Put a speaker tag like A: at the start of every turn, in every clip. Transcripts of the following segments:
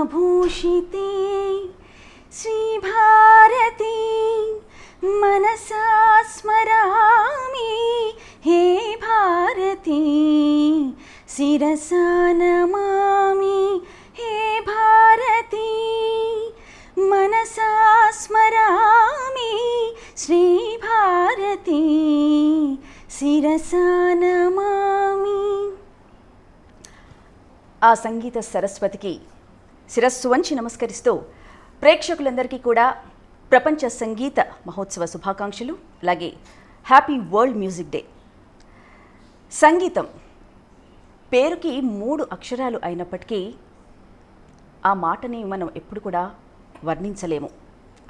A: पद्मभूषिते श्रीभारती मनसा स्मरामि हे भारती शिरसा नमामि हे भारती मनसा स्मरामि श्रीभारती शिरसा नमामि। ఆ సంగీత సరస్వతికి శిరస్సు వంచి నమస్కరిస్తూ ప్రేక్షకులందరికీ కూడా ప్రపంచ సంగీత మహోత్సవ శుభాకాంక్షలు, అలాగే హ్యాపీ వరల్డ్ మ్యూజిక్ డే. సంగీతం పేరుకి 3 అక్షరాలు అయినప్పటికీ ఆ మాటని మనం ఎప్పుడు కూడా వర్ణించలేము.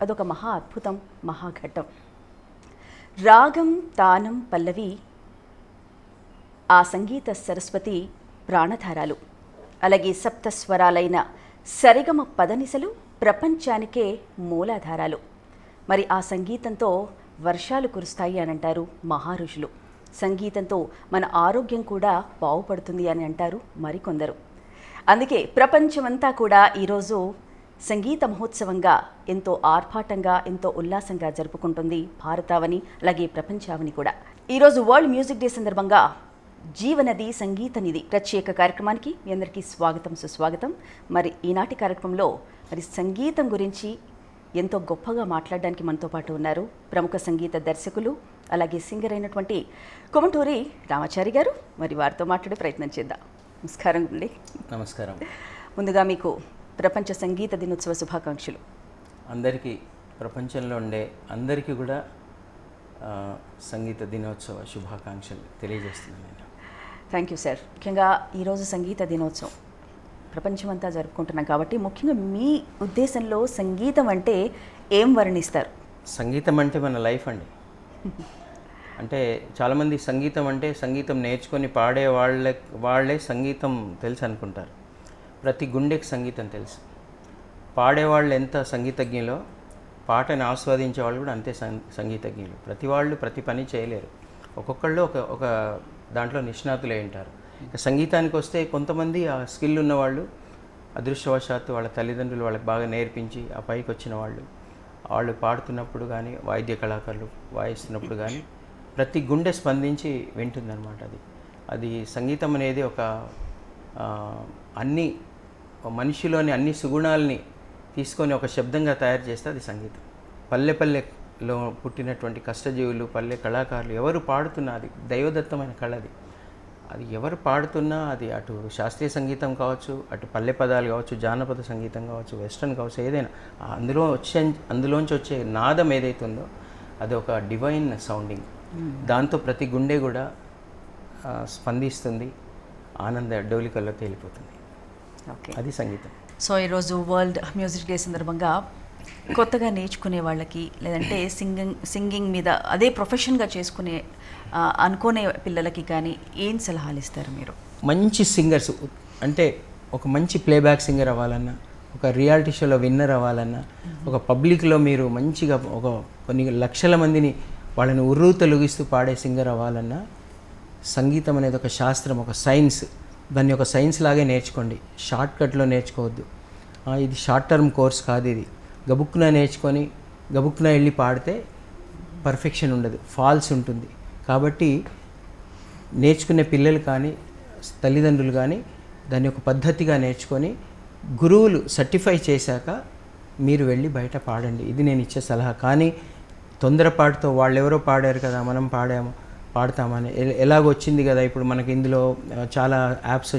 A: అదొక మహా అద్భుతం, మహాఘట్టం. రాగం, తానం, పల్లవి ఆ సంగీత సరస్వతి ప్రాణధారాలు. అలాగే సప్తస్వరాలైన సరిగమ పదనిసలు ప్రపంచానికే మూలాధారాలు. మరి ఆ సంగీతంతో వర్షాలు కురుస్తాయి అని అంటారు మహారుషులు. సంగీతంతో మన ఆరోగ్యం కూడా బాగుపడుతుంది అని అంటారు మరికొందరు. అందుకే ప్రపంచమంతా కూడా ఈరోజు సంగీత మహోత్సవంగా ఎంతో ఆర్భాటంగా, ఎంతో ఉల్లాసంగా జరుపుకుంటుంది భారతావని, అలాగే ప్రపంచావని కూడా. ఈరోజు వరల్డ్ మ్యూజిక్ డే సందర్భంగా జీవనది సంగీత నిధి ప్రత్యేక కార్యక్రమానికి మీ అందరికీ స్వాగతం, సుస్వాగతం. మరి ఈనాటి కార్యక్రమంలో మరి సంగీతం గురించి ఎంతో గొప్పగా మాట్లాడడానికి మనతో పాటు ఉన్నారు ప్రముఖ సంగీత దర్శకులు, అలాగే సింగర్ అయినటువంటి కొమటూరి రామాచారి గారు. మరి వారితో మాట్లాడే ప్రయత్నం చేద్దాం. నమస్కారం అండి.
B: నమస్కారం.
A: ముందుగా మీకు ప్రపంచ సంగీత దినోత్సవ శుభాకాంక్షలు.
B: అందరికీ, ప్రపంచంలో ఉండే అందరికీ కూడా సంగీత దినోత్సవ శుభాకాంక్షలు తెలియజేస్తున్నాను నేను.
A: Thank you sir. ముఖ్యంగా ఈరోజు సంగీత దినోత్సవం ప్రపంచమంతా జరుపుకుంటున్నాం కాబట్టి ముఖ్యంగా మీ ఉద్దేశంలో సంగీతం అంటే ఏం వర్ణిస్తారు?
B: సంగీతం అంటే మన లైఫ్ అండి. అంటే చాలామంది సంగీతం అంటే సంగీతం నేర్చుకొని పాడే వాళ్ళే సంగీతం తెలుసు అనుకుంటారు. ప్రతి గుండెకి సంగీతం తెలుసు. పాడేవాళ్ళు ఎంత సంగీతజ్ఞులో పాటను ఆస్వాదించే వాళ్ళు కూడా అంతే సంగీతజ్ఞులు. ప్రతి వాళ్ళు ప్రతి పని చేయలేరు. ఒక్కొక్కళ్ళు ఒక దాంట్లో నిష్ణాతులే ఉంటారు. సంగీతానికి వస్తే కొంతమంది ఆ స్కిల్ ఉన్నవాళ్ళు, అదృష్టవశాత్తు వాళ్ళ తల్లిదండ్రులు వాళ్ళకి బాగా నేర్పించి ఆ పైకి వచ్చిన వాళ్ళు పాడుతున్నప్పుడు కానీ, వాయిద్య కళాకారులు వాయిస్తున్నప్పుడు కానీ ప్రతి గుండె స్పందించి వింటుందన్నమాట. అది సంగీతం అనేది ఒక మనిషిలోని అన్ని సుగుణాలని తీసుకొని ఒక శబ్దంగా తయారు చేస్తే అది సంగీతం. పల్లెలో పుట్టినటువంటి కష్టజీవులు, పల్లె కళాకారులు ఎవరు పాడుతున్నా అది దైవదత్తమైన కళ. అది ఎవరు పాడుతున్నా అది అటు శాస్త్రీయ సంగీతం కావచ్చు, అటు పల్లె పదాలు కావచ్చు, జానపద సంగీతం కావచ్చు, వెస్ట్రన్ కావచ్చు, ఏదైనా అందులోంచి వచ్చే నాదం ఏదైతే ఉందో అది ఒక డివైన్ సౌండింగ్. దాంతో ప్రతి గుండె కూడా స్పందిస్తుంది, ఆనంద డోలికల్లో తేలిపోతుంది.
A: ఓకే,
B: అది సంగీతం.
A: సో ఈరోజు వరల్డ్ మ్యూజిక్ డే సందర్భంగా కొత్తగా నేర్చుకునే వాళ్ళకి, లేదంటే సింగింగ్ మీద అదే ప్రొఫెషన్గా చేసుకునే అనుకునే పిల్లలకి కానీ ఏం సలహాలు ఇస్తారు మీరు?
B: మంచి సింగర్స్ అంటే ఒక మంచి ప్లేబ్యాక్ సింగర్ అవ్వాలన్నా, ఒక రియాలిటీ షోలో విన్నర్ అవ్వాలన్నా, ఒక పబ్లిక్లో మీరు మంచిగా కొన్ని లక్షల మందిని వాళ్ళని ఉర్రూతలుగిస్తూ పాడే సింగర్ అవ్వాలన్నా సంగీతం అనేది ఒక శాస్త్రం, ఒక సైన్స్. దాన్ని ఒక సైన్స్ లాగే నేర్చుకోండి. షార్ట్కట్లో నేర్చుకోవద్దు. ఇది షార్ట్ టర్మ్ కోర్స్ కాదు. ఇది గబుక్కున నేర్చుకొని గబుక్కున వెళ్ళి పాడితే పర్ఫెక్షన్ ఉండదు, ఫాల్స్ ఉంటుంది. కాబట్టి నేర్చుకునే పిల్లలు కానీ, తల్లిదండ్రులు కానీ దాన్ని ఒక పద్ధతిగా నేర్చుకొని గురువులు సర్టిఫై చేశాక మీరు వెళ్ళి బయట పాడండి. ఇది నేను ఇచ్చే సలహా. కానీ తొందరపాటుతో వాళ్ళెవరో పాడారు కదా మనం పాడతామని, ఎలాగొచ్చింది కదా ఇప్పుడు మనకి ఇందులో చాలా యాప్స్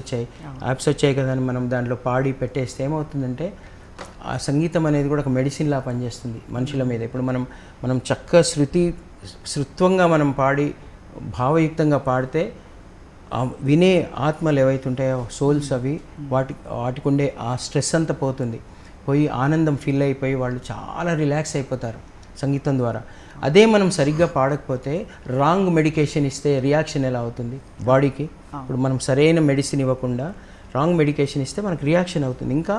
B: వచ్చాయి కదా అని మనం దాంట్లో పాడి పెట్టేస్తే ఏమవుతుందంటే ఆ సంగీతం అనేది కూడా ఒక మెడిసిన్లా పనిచేస్తుంది మనుషుల మీద. ఇప్పుడు మనం చక్కగా శృత్వంగా మనం పాడి భావయుక్తంగా పాడితే వినే ఆత్మలు ఏవైతే ఉంటాయో సోల్స్, అవి వాటికి ఉండే ఆ స్ట్రెస్ అంతా పోయి ఆనందం ఫీల్ అయిపోయి వాళ్ళు చాలా రిలాక్స్ అయిపోతారు సంగీతం ద్వారా. అదే మనం సరిగ్గా పాడకపోతే రాంగ్ మెడికేషన్ ఇస్తే రియాక్షన్ ఎలా అవుతుంది బాడీకి? ఇప్పుడు మనం సరైన మెడిసిన్ ఇవ్వకుండా రాంగ్ మెడికేషన్ ఇస్తే మనకు రియాక్షన్ అవుతుంది. ఇంకా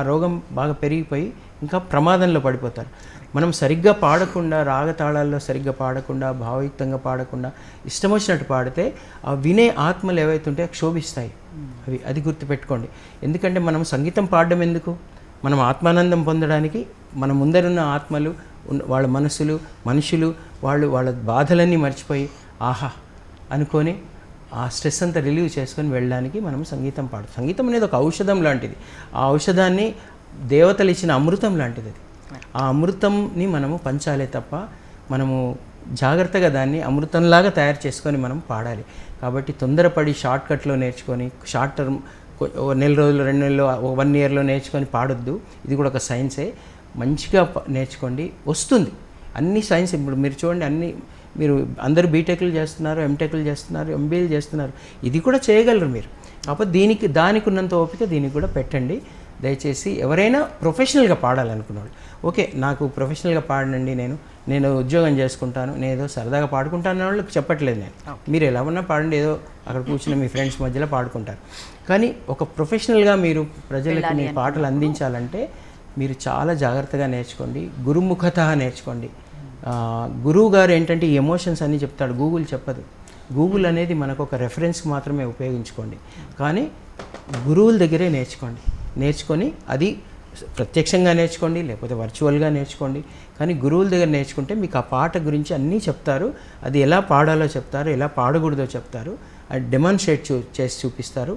B: రోగం బాగా పెరిగిపోయి ఇంకా ప్రమాదంలో పడిపోతారు. మనం సరిగ్గా పాడకుండా, రాగతాళాల్లో సరిగ్గా పాడకుండా, భావయుక్తంగా పాడకుండా ఇష్టం వచ్చినట్టు పాడితే ఆ వినే ఆత్మలు ఏవైతే ఉంటాయో క్షోభిస్తాయి. అది గుర్తుపెట్టుకోండి. ఎందుకంటే మనం సంగీతం పాడడం ఎందుకు? మనం ఆత్మానందం పొందడానికి. మన ముందరున్న ఆత్మలు, వాళ్ళ మనుషులు వాళ్ళ బాధలన్నీ మర్చిపోయి ఆహా అనుకొని ఆ స్ట్రెస్ అంతా రిలీవ్ చేసుకొని వెళ్ళడానికి మనం సంగీతం సంగీతం అనేది ఒక ఔషధం లాంటిది. ఆ ఔషధాన్ని దేవతలు ఇచ్చిన అమృతం లాంటిది అది. ఆ అమృతంని మనము పంచాలే తప్ప మనము జాగ్రత్తగా దాన్ని అమృతంలాగా తయారు చేసుకొని మనం పాడాలి. కాబట్టి తొందరపడి షార్ట్ కట్లో నేర్చుకొని షార్ట్ టర్మ్ నెల రోజులు 2 నెలలు 1 ఇయర్లో నేర్చుకొని పాడొద్దు. ఇది కూడా ఒక సైన్సే. మంచిగా నేర్చుకోండి, వస్తుంది. అన్ని సైన్స్ ఇప్పుడు మీరు చూడండి, మీరు అందరూ బీటెక్లు చేస్తున్నారు, ఎంటెక్లు చేస్తున్నారు, ఎంబీఏలు చేస్తున్నారు. ఇది కూడా చేయగలరు మీరు. కాకపోతే దానికి ఉన్నంత ఓపిక దీనికి కూడా పెట్టండి దయచేసి. ఎవరైనా ప్రొఫెషనల్గా పాడాలనుకున్నాడు, ఓకే నాకు ప్రొఫెషనల్గా పాడనండి, నేను ఉద్యోగం చేసుకుంటాను, నేను ఏదో సరదాగా పాడుకుంటాను వాళ్ళకి చెప్పట్లేదు నేను. మీరు ఎలా ఉన్నా పాడండి, ఏదో అక్కడ కూర్చుని మీ ఫ్రెండ్స్ మధ్యలో పాడుకుంటారు. కానీ ఒక ప్రొఫెషనల్గా మీరు ప్రజలకి మీ పాటలు అందించాలంటే మీరు చాలా జాగ్రత్తగా నేర్చుకోండి, గురుముఖత నేర్చుకోండి. గురువు గారు ఏంటంటే ఈ ఎమోషన్స్ అన్నీ చెప్తాడు, గూగుల్ చెప్పదు. గూగుల్ అనేది మనకు ఒక రెఫరెన్స్కి మాత్రమే ఉపయోగించుకోండి. కానీ గురువుల దగ్గరే నేర్చుకొని అది ప్రత్యక్షంగా నేర్చుకోండి, లేకపోతే వర్చువల్గా నేర్చుకోండి. కానీ గురువుల దగ్గర నేర్చుకుంటే మీకు ఆ పాట గురించి అన్నీ చెప్తారు. అది ఎలా పాడాలో చెప్తారు, ఎలా పాడకూడదో చెప్తారు, అది డెమాన్స్ట్రేట్ చేసి చూపిస్తారు.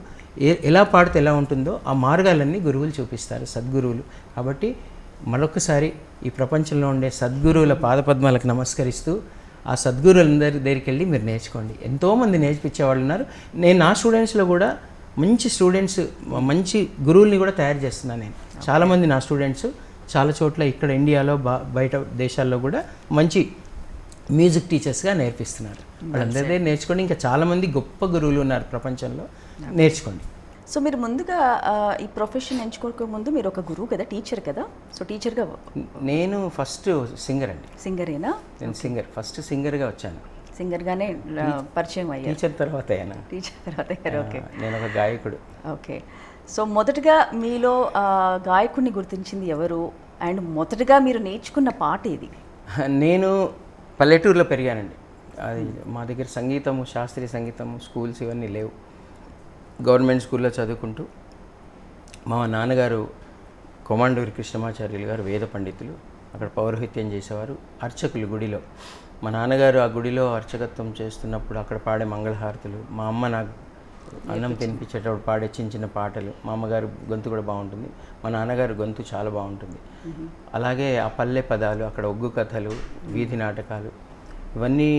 B: ఎలా పాడితే ఎలా ఉంటుందో ఆ మార్గాలన్నీ గురువులు చూపిస్తారు, సద్గురువులు. కాబట్టి మరొకసారి ఈ ప్రపంచంలో ఉండే సద్గురువుల పాదపద్మాలకు నమస్కరిస్తూ ఆ సద్గురువులందరి దగ్గరికి వెళ్ళి మీరు నేర్చుకోండి. ఎంతోమంది నేర్పించేవాళ్ళు ఉన్నారు. నేను నా స్టూడెంట్స్లో కూడా మంచి స్టూడెంట్స్, మంచి గురువుల్ని కూడా తయారు చేస్తున్నాను నేను. చాలామంది నా స్టూడెంట్స్ చాలా చోట్ల ఇక్కడ ఇండియాలో బయట దేశాల్లో కూడా మంచి మ్యూజిక్ టీచర్స్గా నేర్పిస్తున్నారు. వాళ్ళందరి దగ్గర నేర్చుకోండి. ఇంకా చాలామంది గొప్ప గురువులు ఉన్నారు ప్రపంచంలో, నేర్చుకోండి.
A: సో మీరు ముందుగా ఈ ప్రొఫెషన్ ఎంచుకోక ముందు మీరు ఒక గురువు కదా, టీచర్ కదా. సో టీచర్గా
B: నేను ఫస్ట్ సింగర్ అండి.
A: సింగరేనా?
B: నేను ఫస్ట్ సింగర్గా వచ్చాను.
A: సింగర్గానే పరిచయం అయ్యారు.
B: టీచర్ తర్వాత
A: ఓకే.
B: నేను ఒక గాయకుడు.
A: ఓకే. సో మొదటగా మీలో గాయకుడిని గుర్తించింది ఎవరు, అండ్ మొదటగా మీరు నేర్చుకున్న పాట ఏది?
B: నేను పల్లెటూరులో పెరిగానండి. అది మా దగ్గర సంగీతము, శాస్త్రీయ సంగీతము స్కూల్స్ ఇవన్నీ లేవు. గవర్నమెంట్ స్కూల్లో చదువుకుంటూ మా నాన్నగారు కొమాండూరి కృష్ణమాచార్యులు గారు వేద పండితులు, అక్కడ పౌరోహిత్యం చేసేవారు, అర్చకులు గుడిలో. మా నాన్నగారు ఆ గుడిలో అర్చకత్వం చేస్తున్నప్పుడు అక్కడ పాడే మంగళహారతులు, మా అమ్మ నాకు అన్నం తినిపించేటప్పుడు పాడే చిన్న చిన్న పాటలు. మా అమ్మగారు గొంతు కూడా బాగుంటుంది, మా నాన్నగారు గొంతు చాలా బాగుంటుంది. అలాగే ఆ పల్లె పదాలు, అక్కడ ఒగ్గు కథలు, వీధి నాటకాలు, ఇవన్నీ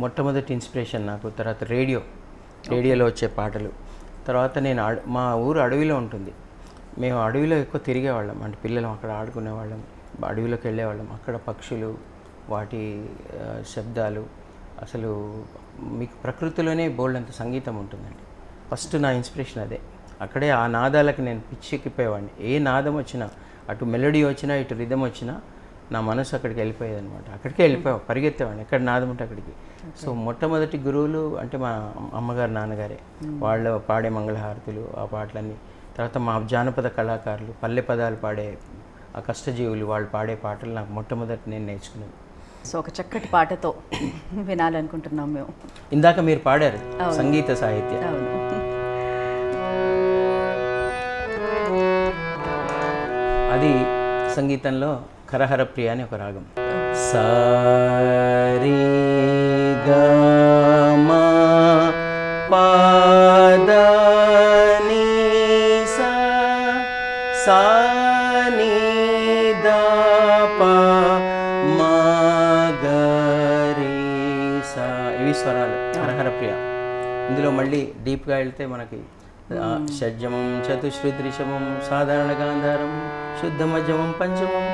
B: మొట్టమొదటి ఇన్స్పిరేషన్ నాకు. తర్వాత రేడియోలో వచ్చే పాటలు. తర్వాత నేను మా ఊరు అడవిలో ఉంటుంది, మేము అడవిలో ఎక్కువ తిరిగేవాళ్ళం. అంటే పిల్లలు అక్కడ ఆడుకునేవాళ్ళం, అడవిలోకి వెళ్ళేవాళ్ళం. అక్కడ పక్షులు, వాటి శబ్దాలు, అసలు మీకు ప్రకృతిలోనే బోల్డంత సంగీతం ఉంటుందండి. ఫస్ట్ నా ఇన్స్పిరేషన్ అదే. అక్కడే ఆ నాదాలకు నేను పిచ్చెక్కిపోయేవాడిని. ఏ నాదం వచ్చినా, అటు మెలోడీ వచ్చినా ఇటు రిథం వచ్చినా నా మనసు అక్కడికి వెళ్ళిపోయేది అనమాట. అక్కడికే పరిగెత్తేవాడిని, ఎక్కడ నాదం ఉంటే అక్కడికి. సో మొట్టమొదటి గురువులు అంటే మా అమ్మగారు, నాన్నగారే. వాళ్ళు పాడే మంగళహారతులు, ఆ పాటలన్నీ. తర్వాత మా జానపద కళాకారులు, పల్లె పదాలు పాడే ఆ కష్టజీవులు, వాళ్ళు పాడే పాటలు నాకు మొట్టమొదటి నేను నేర్చుకున్నాను.
A: సో ఒక చక్కటి పాటతో వినాలనుకుంటున్నాం మేము.
B: ఇందాక మీరు పాడారు సంగీత సాహిత్యం. అది సంగీతంలో కరహర ప్రియ అని ఒక రాగం. సారీ గమా పాదని సా ని దా పా మా గ రి సా, ఇవి స్వరాలు హరహర ప్రియ. ఇందులో మళ్ళీ డీప్గా వెళ్తే మనకి షడ్జమం, చతుశ్రుతి రిషభం, సాధారణ గాంధారం, శుద్ధ మధ్యమం, పంచమం,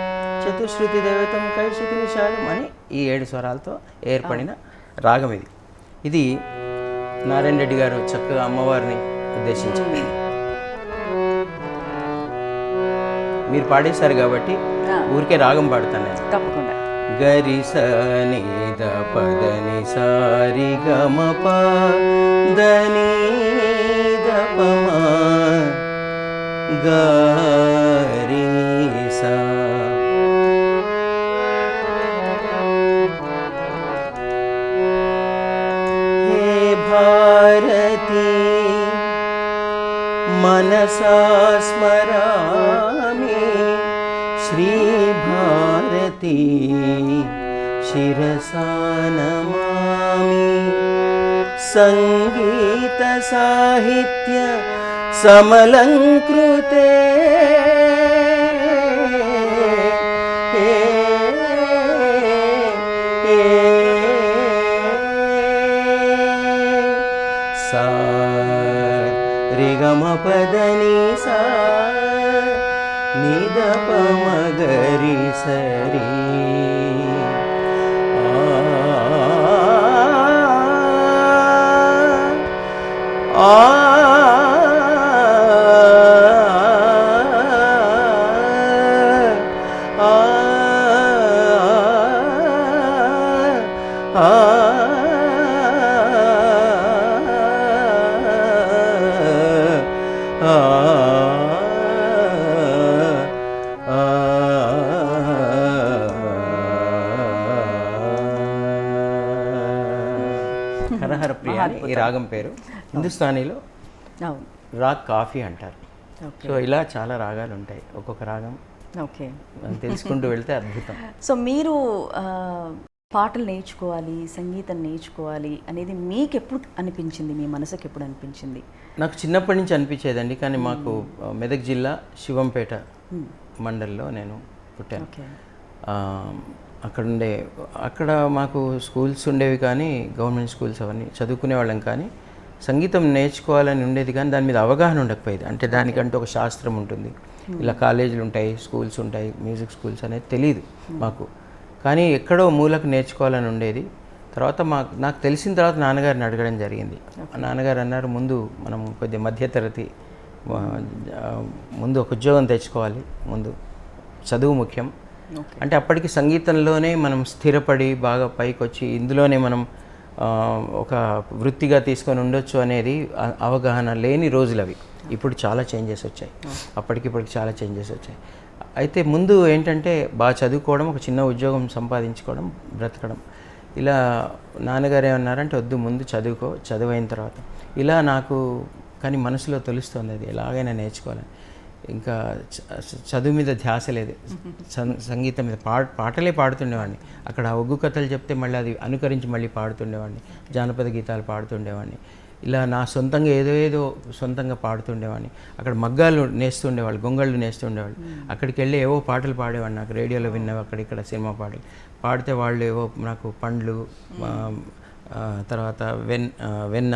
B: చతుశ్రుతి దైవతం, కైశికి నిషాదం అని ఈ 7 స్వరాలతో ఏర్పడిన రాగం ఇది. ఇది నారాయణ రెడ్డి గారు చక్కగా అమ్మవారిని ఉద్దేశించారు. మీరు పాడేశారు కాబట్టి ఊరికే రాగం పాడుతాను నేను.
A: తప్పకుండా.
B: గరి స ని ద పద ని సారి గమ ప ద ని ద ప మ గ రి స. హే భారతి मनसा स्मरामि श्रीभारती शिरसा नमामि संगीतसाहित्य समलंकृते सा रिगमपदनि सा निदपमगरि सरी హరహర ప్రియ అని ఈ రాగం పేరు. హిందుస్థానీలో
A: అవును.
B: రాగ్ కాఫీ అంటారు.
A: ఓకే.
B: సో ఇలా చాలా రాగాలు ఉంటాయి. ఒక్కొక్క రాగం
A: ఓకే.
B: మనం తెలుసుకుంటూ వెళ్తే అద్భుతం.
A: సో మీరు పాటలు నేర్చుకోవాలి, సంగీతం నేర్చుకోవాలి అనేది మీకు ఎప్పుడు అనిపించింది, మీ మనసుకు ఎప్పుడు అనిపించింది?
B: నాకు చిన్నప్పటి నుంచి అనిపించేదండి. కానీ మాకు మెదక్ జిల్లా శివంపేట మండల్లో నేను పుట్టాను.
A: ఓకే.
B: అక్కడ మాకు స్కూల్స్ ఉండేవి, కానీ గవర్నమెంట్ స్కూల్స్ అవన్నీ చదువుకునే వాళ్ళం. కానీ సంగీతం నేర్చుకోవాలని ఉండేది, కానీ దాని మీద అవగాహన ఉండకపోయేది. అంటే దానికంటూ ఒక శాస్త్రం ఉంటుంది, ఇలా కాలేజీలు ఉంటాయి, స్కూల్స్ ఉంటాయి, మ్యూజిక్ స్కూల్స్ అనేది తెలియదు మాకు. కానీ ఎక్కడో మూలకు నేర్చుకోవాలని ఉండేది. తర్వాత నాకు తెలిసిన తర్వాత నాన్నగారిని అడగడం జరిగింది. నాన్నగారు అన్నారు, ముందు మనం కొద్దిగా మధ్యతరగతి, ముందు ఒక ఉద్యోగం తెచ్చుకోవాలి, ముందు చదువు ముఖ్యం. అంటే అప్పటికి సంగీతంలోనే మనం స్థిరపడి బాగా పైకి వచ్చి ఇందులోనే మనం ఒక వృత్తిగా తీసుకొని ఉండొచ్చు అనేది అవగాహన లేని రోజులు అవి. ఇప్పుడు చాలా చేంజెస్ వచ్చాయి, అప్పటికిప్పటికి చాలా చేంజెస్ వచ్చాయి. అయితే ముందు ఏంటంటే బాగా చదువుకోవడం, ఒక చిన్న ఉద్యోగం సంపాదించుకోవడం, బ్రతకడం. ఇలా నాన్నగారు ఏమన్నారంటే, వద్దు ముందు చదువుకో, చదువైన తర్వాత ఇలా నాకు. కానీ మనసులో తెలుస్తుంది అది ఎలాగైనా నేర్చుకోవాలని. ఇంకా చదువు మీద ధ్యాస లేదు, సంగీతం మీద. పాటలే పాడుతుండేవాడిని. అక్కడ ఒగ్గు కథలు చెప్తే మళ్ళీ అది అనుకరించి మళ్ళీ పాడుతుండేవాడిని, జానపద గీతాలు పాడుతుండేవాడిని. ఇలా నా సొంతంగా ఏదో సొంతంగా పాడుతుండేవాడిని. అక్కడ మగ్గాలు నేస్తుండేవాళ్ళు, గొంగళ్ళు నేస్తుండేవాళ్ళు. అక్కడికి వెళ్ళి ఏవో పాటలు పాడేవాడిని. నాకు రేడియోలో విన్నవి అక్కడిక్కడ సినిమా పాటలు పాడితే వాళ్ళు ఏవో నాకు పండ్లు, తర్వాత వెన్న,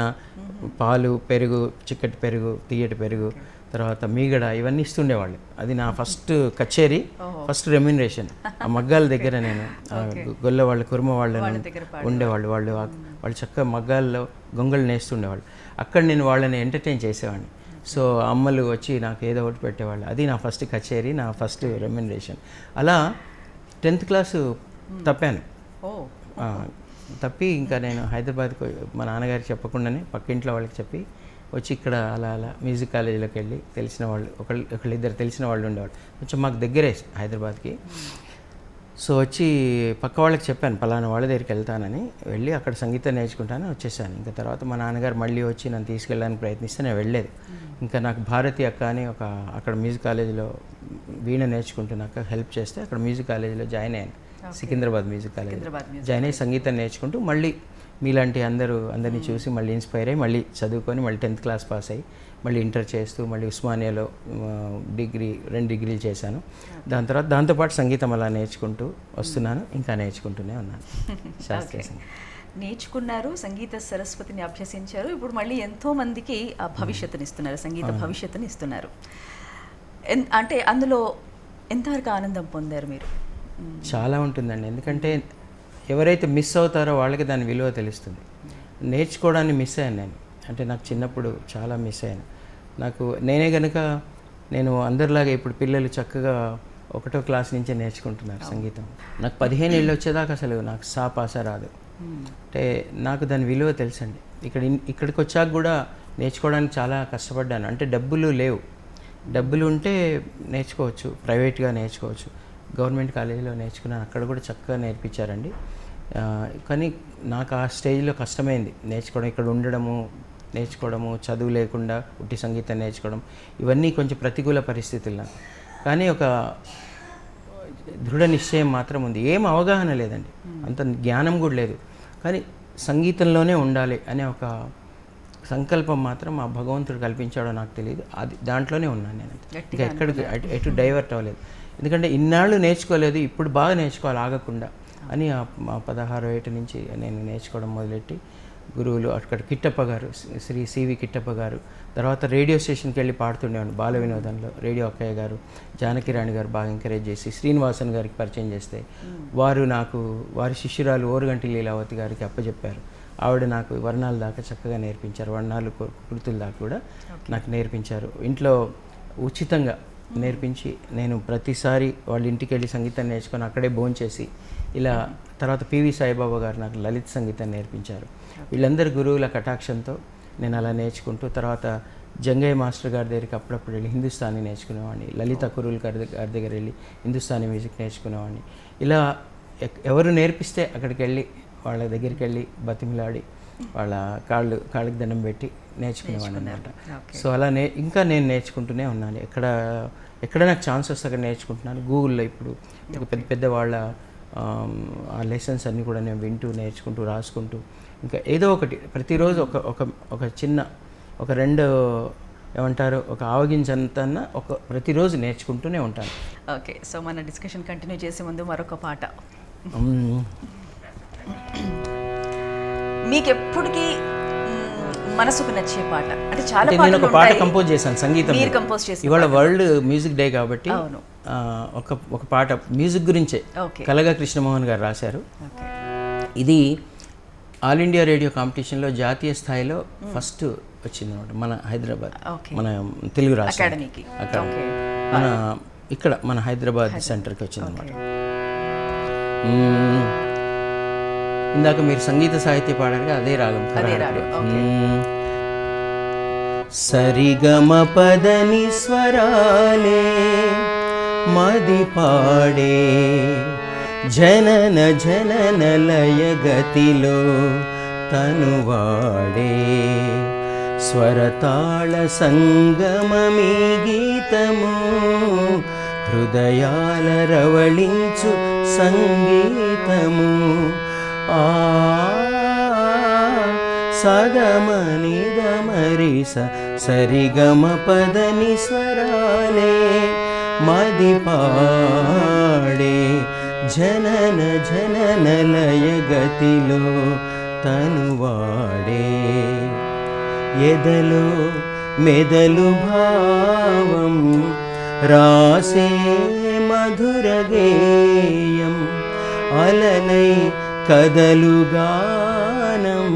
B: పాలు, పెరుగు, చిక్కటి పెరుగు, తీయటి పెరుగు, తర్వాత మీగడ, ఇవన్నీ ఇస్తుండేవాళ్ళు. అది నా ఫస్ట్ కచేరీ, ఫస్ట్ రెమ్యునరేషన్. ఆ మగ్గాల దగ్గర నేను గొల్ల వాళ్ళు, కుర్మ వాళ్ళు ఉండేవాళ్ళు. వాళ్ళు చక్కగా మగ్గాల్లో గొంగళ్ళు నేస్తుండేవాళ్ళు. అక్కడ నేను వాళ్ళని ఎంటర్టైన్ చేసేవాడిని. సో అమ్మలు వచ్చి నాకు ఏదో ఒకటి పెట్టేవాళ్ళు. అది నా ఫస్ట్ కచేరీ, నా ఫస్ట్ రెమ్యునరేషన్. అలా 10th క్లాసు తప్పాను. తప్పి ఇంకా నేను హైదరాబాద్కి, మా నాన్నగారికి చెప్పకుండానే పక్కింట్లో వాళ్ళకి చెప్పి వచ్చి ఇక్కడ అలా మ్యూజిక్ కాలేజీలోకి వెళ్ళి తెలిసిన వాళ్ళు ఒకళ్ళిద్దరు తెలిసిన వాళ్ళు ఉండేవాళ్ళు. కొంచెం మాకు దగ్గరే హైదరాబాద్కి. సో వచ్చి పక్క వాళ్ళకి చెప్పాను, పలానా వాళ్ళ దగ్గరికి వెళ్తానని. వెళ్ళి అక్కడ సంగీతం నేర్చుకుంటానని వచ్చేసాను. ఇంకా తర్వాత మా నాన్నగారు మళ్ళీ వచ్చి నన్ను తీసుకెళ్ళడానికి ప్రయత్నిస్తే నేను వెళ్ళలేదు. ఇంకా నాకు భారతి అక్క అని అక్కడ మ్యూజిక్ కాలేజీలో వీణ నేర్చుకుంటున్నాక హెల్ప్ చేస్తే అక్కడ మ్యూజిక్ కాలేజీలో జాయిన్ అయ్యాను. సికింద్రాబాద్ మ్యూజిక్ కాలేజ్ జాయిన్ అయ్యి సంగీతం నేర్చుకుంటూ మళ్ళీ మీలాంటి అందరినీ చూసి మళ్ళీ ఇన్స్పైర్ అయ్యి మళ్ళీ చదువుకొని మళ్ళీ 10th క్లాస్ పాస్ అయ్యి మళ్ళీ ఇంటర్ చేస్తూ మళ్ళీ ఉస్మానియాలో 2 డిగ్రీలు చేశాను. దాంతోపాటు సంగీతం అలా నేర్చుకుంటూ వస్తున్నాను, ఇంకా నేర్చుకుంటూనే ఉన్నాను. శాస్త్రీయ సంగీతం
A: నేర్చుకున్నారు, సంగీత సరస్వతిని అభ్యసించారు. ఇప్పుడు మళ్ళీ ఎంతోమందికి ఆ భవిష్యత్తుని ఇస్తున్నారు, సంగీత భవిష్యత్తుని ఇస్తున్నారు. అంటే అందులో ఎంతవరకు ఆనందం పొందారు మీరు?
B: చాలా ఉంటుందండి. ఎందుకంటే ఎవరైతే మిస్ అవుతారో వాళ్ళకి దాని విలువ తెలుస్తుంది. నేర్చుకోవడాన్ని మిస్ అయ్యాను నేను. అంటే నాకు చిన్నప్పుడు చాలా మిస్ అయ్యాను. నేను అందరిలాగా ఇప్పుడు పిల్లలు చక్కగా 1వ క్లాస్ నుంచే నేర్చుకుంటున్నారు సంగీతం. నాకు 15 ఏళ్ళు వచ్చేదాకా అసలు నాకు సాపాస రాదు. అంటే నాకు దాని విలువ తెలుసండి. ఇక్కడికి వచ్చాక కూడా నేర్చుకోవడానికి చాలా కష్టపడ్డాను. అంటే డబ్బులు లేవు. డబ్బులు ఉంటే నేర్చుకోవచ్చు, ప్రైవేట్గా నేర్చుకోవచ్చు. గవర్నమెంట్ కాలేజీలో నేర్చుకున్నాను, అక్కడ కూడా చక్కగా నేర్పించారండి. కానీ నాకు ఆ స్టేజ్లో కష్టమైంది నేర్చుకోవడం. ఇక్కడ ఉండడము, నేర్చుకోవడము, చదువు లేకుండా ఉట్టి సంగీతం నేర్చుకోవడం, ఇవన్నీ కొంచెం ప్రతికూల పరిస్థితులు నాకు. కానీ ఒక దృఢ నిశ్చయం మాత్రం ఉంది. ఏం అవగాహన లేదండి, అంత జ్ఞానం కూడా లేదు, కానీ సంగీతంలోనే ఉండాలి అనే ఒక సంకల్పం మాత్రం ఆ భగవంతుడు కల్పించాడో నాకు తెలియదు. అది దాంట్లోనే ఉన్నాను నేను. ఇంకా ఎక్కడికి ఎటు డైవర్ట్ అవ్వలేదు. ఎందుకంటే ఇన్నాళ్ళు నేర్చుకోలేదు, ఇప్పుడు బాగా నేర్చుకోవాలి ఆగకుండా అని మా 16 ఏట నుంచి నేను నేర్చుకోవడం మొదలెట్టి గురువులు అక్కడ కిట్టప్ప గారు, శ్రీ సివి కిట్టప్ప గారు, తర్వాత రేడియో స్టేషన్కి వెళ్ళి పాడుతుండేవాడిని బాల వినోదంలో. రేడియో అక్కయ్య గారు, జానకిరాణి గారు బాగా ఎంకరేజ్ చేసి శ్రీనివాసన్ గారికి పరిచయం చేస్తే వారు నాకు వారి శిష్యురాలు ఓరుగంటి లీలావతి గారికి అప్పచెప్పారు. ఆవిడ నాకు వర్ణాల దాకా చక్కగా నేర్పించారు, వర్ణాలు కృతుల దాకా కూడా నాకు నేర్పించారు. ఇంట్లో ఉచితంగా నేర్పించి నేను ప్రతిసారి వాళ్ళ ఇంటికి వెళ్ళి సంగీతం నేర్చుకొని అక్కడే భోంచేసి ఇలా. తర్వాత పివి సాయిబాబా గారు నాకు లలిత సంగీతం నేర్పించారు. వీళ్ళందరి గురువుల కటాక్షంతో నేను అలా నేర్చుకుంటూ, తర్వాత జంగయ్య మాస్టర్ గారి దగ్గరికి అప్పుడప్పుడు వెళ్ళి హిందుస్థానీ నేర్చుకునేవాడిని, లలిత కురుల్ గారి దగ్గర వెళ్ళి హిందుస్థానీ మ్యూజిక్ నేర్చుకునేవాడిని. ఇలా ఎవరు నేర్పిస్తే అక్కడికి వెళ్ళి వాళ్ళ దగ్గరికి వెళ్ళి బతిమిలాడి వాళ్ళ కాళ్ళకి దండం పెట్టి నేర్చుకునేవాడిని అనమాట. సో అలా ఇంకా నేను నేర్చుకుంటూనే ఉన్నాను. ఎక్కడ నాకు ఛాన్స్ వస్తే అక్కడ నేర్చుకుంటున్నాను. గూగుల్లో ఇప్పుడు పెద్ద వాళ్ళ ఆ లెసన్స్ అన్నీ కూడా నేను వింటూ నేర్చుకుంటూ రాసుకుంటూ ఇంకా ఏదో ఒకటి ప్రతిరోజు ఒక చిన్న ఒక 2 ఏమంటారు ఒక ఆవగించంతన్నా ప్రతిరోజు నేర్చుకుంటూనే ఉంటాను.
A: ఓకే, సో మన డిస్కషన్ కంటిన్యూ చేసే ముందు మరొక పాట. మీకు ఎప్పటికీ మనసుకు నచ్చే పాట అంటే చాలా
B: నేను ఒక పాట కంపోజ్ చేశాను సంగీతం.
A: మీరు కంపోజ్ చేసి
B: ఇవాళ వరల్డ్ మ్యూజిక్ డే కాబట్టి ఒక పాట మ్యూజిక్ గురించే కలగా కృష్ణమోహన్ గారు రాశారు. ఇది ఆల్ ఇండియా రేడియో కాంపిటీషన్లో జాతీయ స్థాయిలో ఫస్ట్ వచ్చింది అనమాట మన హైదరాబాద్, మన తెలుగు రాష్ట్రం అకాడమీకి. మన ఇక్కడ మన హైదరాబాద్ సెంటర్కి వచ్చింది అనమాట. ఇందాక మీరు సంగీత సాహిత్య పాడారు, అదే రాగం. సరిగమ పదని స్వరాలే మది పాడే జనన జనన లయ గతిలో తనువాడే స్వరతాళ సంగమమీ గీతము హృదయాల రవళించు సంగీతము. సగమని గమరిస సరిగమ పదని స్వరాలే మది పాడే జనన జనన లయ గతిలో తనువాడే ఎదలో మెదలు భావం రాసే మధుర గేయం అలనై కదలు గానం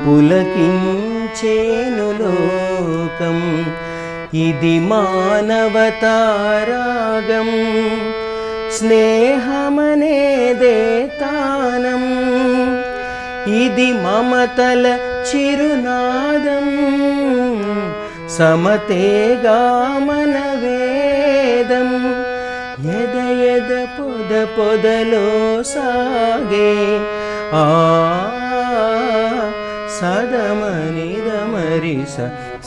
B: పులకించేను లోకం. ఇది మానవతారాగం స్నేహమనేదే తానం. ఇది మమతల చిరునాదం సమతేగా మన వేదం. ఎద ఎద పొద పొదలో సాగే సదమనిదమరిస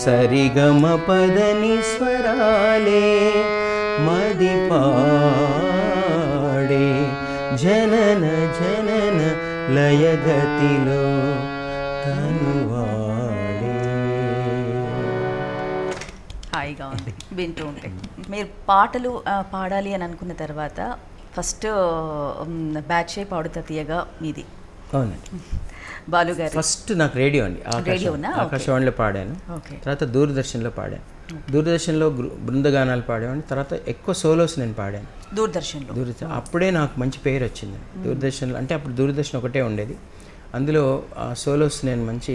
B: సరిగమ పదని స్వరాలే మది పాడే జనన జనన లయ గతిలో తనువాడే.
A: హాయిగా ఉంది వింటూ ఉంటే. మీరు పాటలు పాడాలి అని అనుకున్న తర్వాత ఫస్ట్ బ్యాచ్ పాడుతా తీయగా మీది.
B: అవునండి,
A: బాలుగారు.
B: ఫస్ట్ నాకు రేడియో అండి, ఆకాశవాణిలో పాడాను, తర్వాత దూరదర్శన్లో పాడాను. దూరదర్శన్లో బృందగానాలు పాడేవాడిని, తర్వాత ఎక్కువ సోలోస్ నేను పాడాను దూరదర్శన్లో. అప్పుడే నాకు మంచి పేరు వచ్చింది దూరదర్శన్లో. అంటే అప్పుడు దూరదర్శన్ ఒకటే ఉండేది, అందులో సోలోస్ నేను మంచి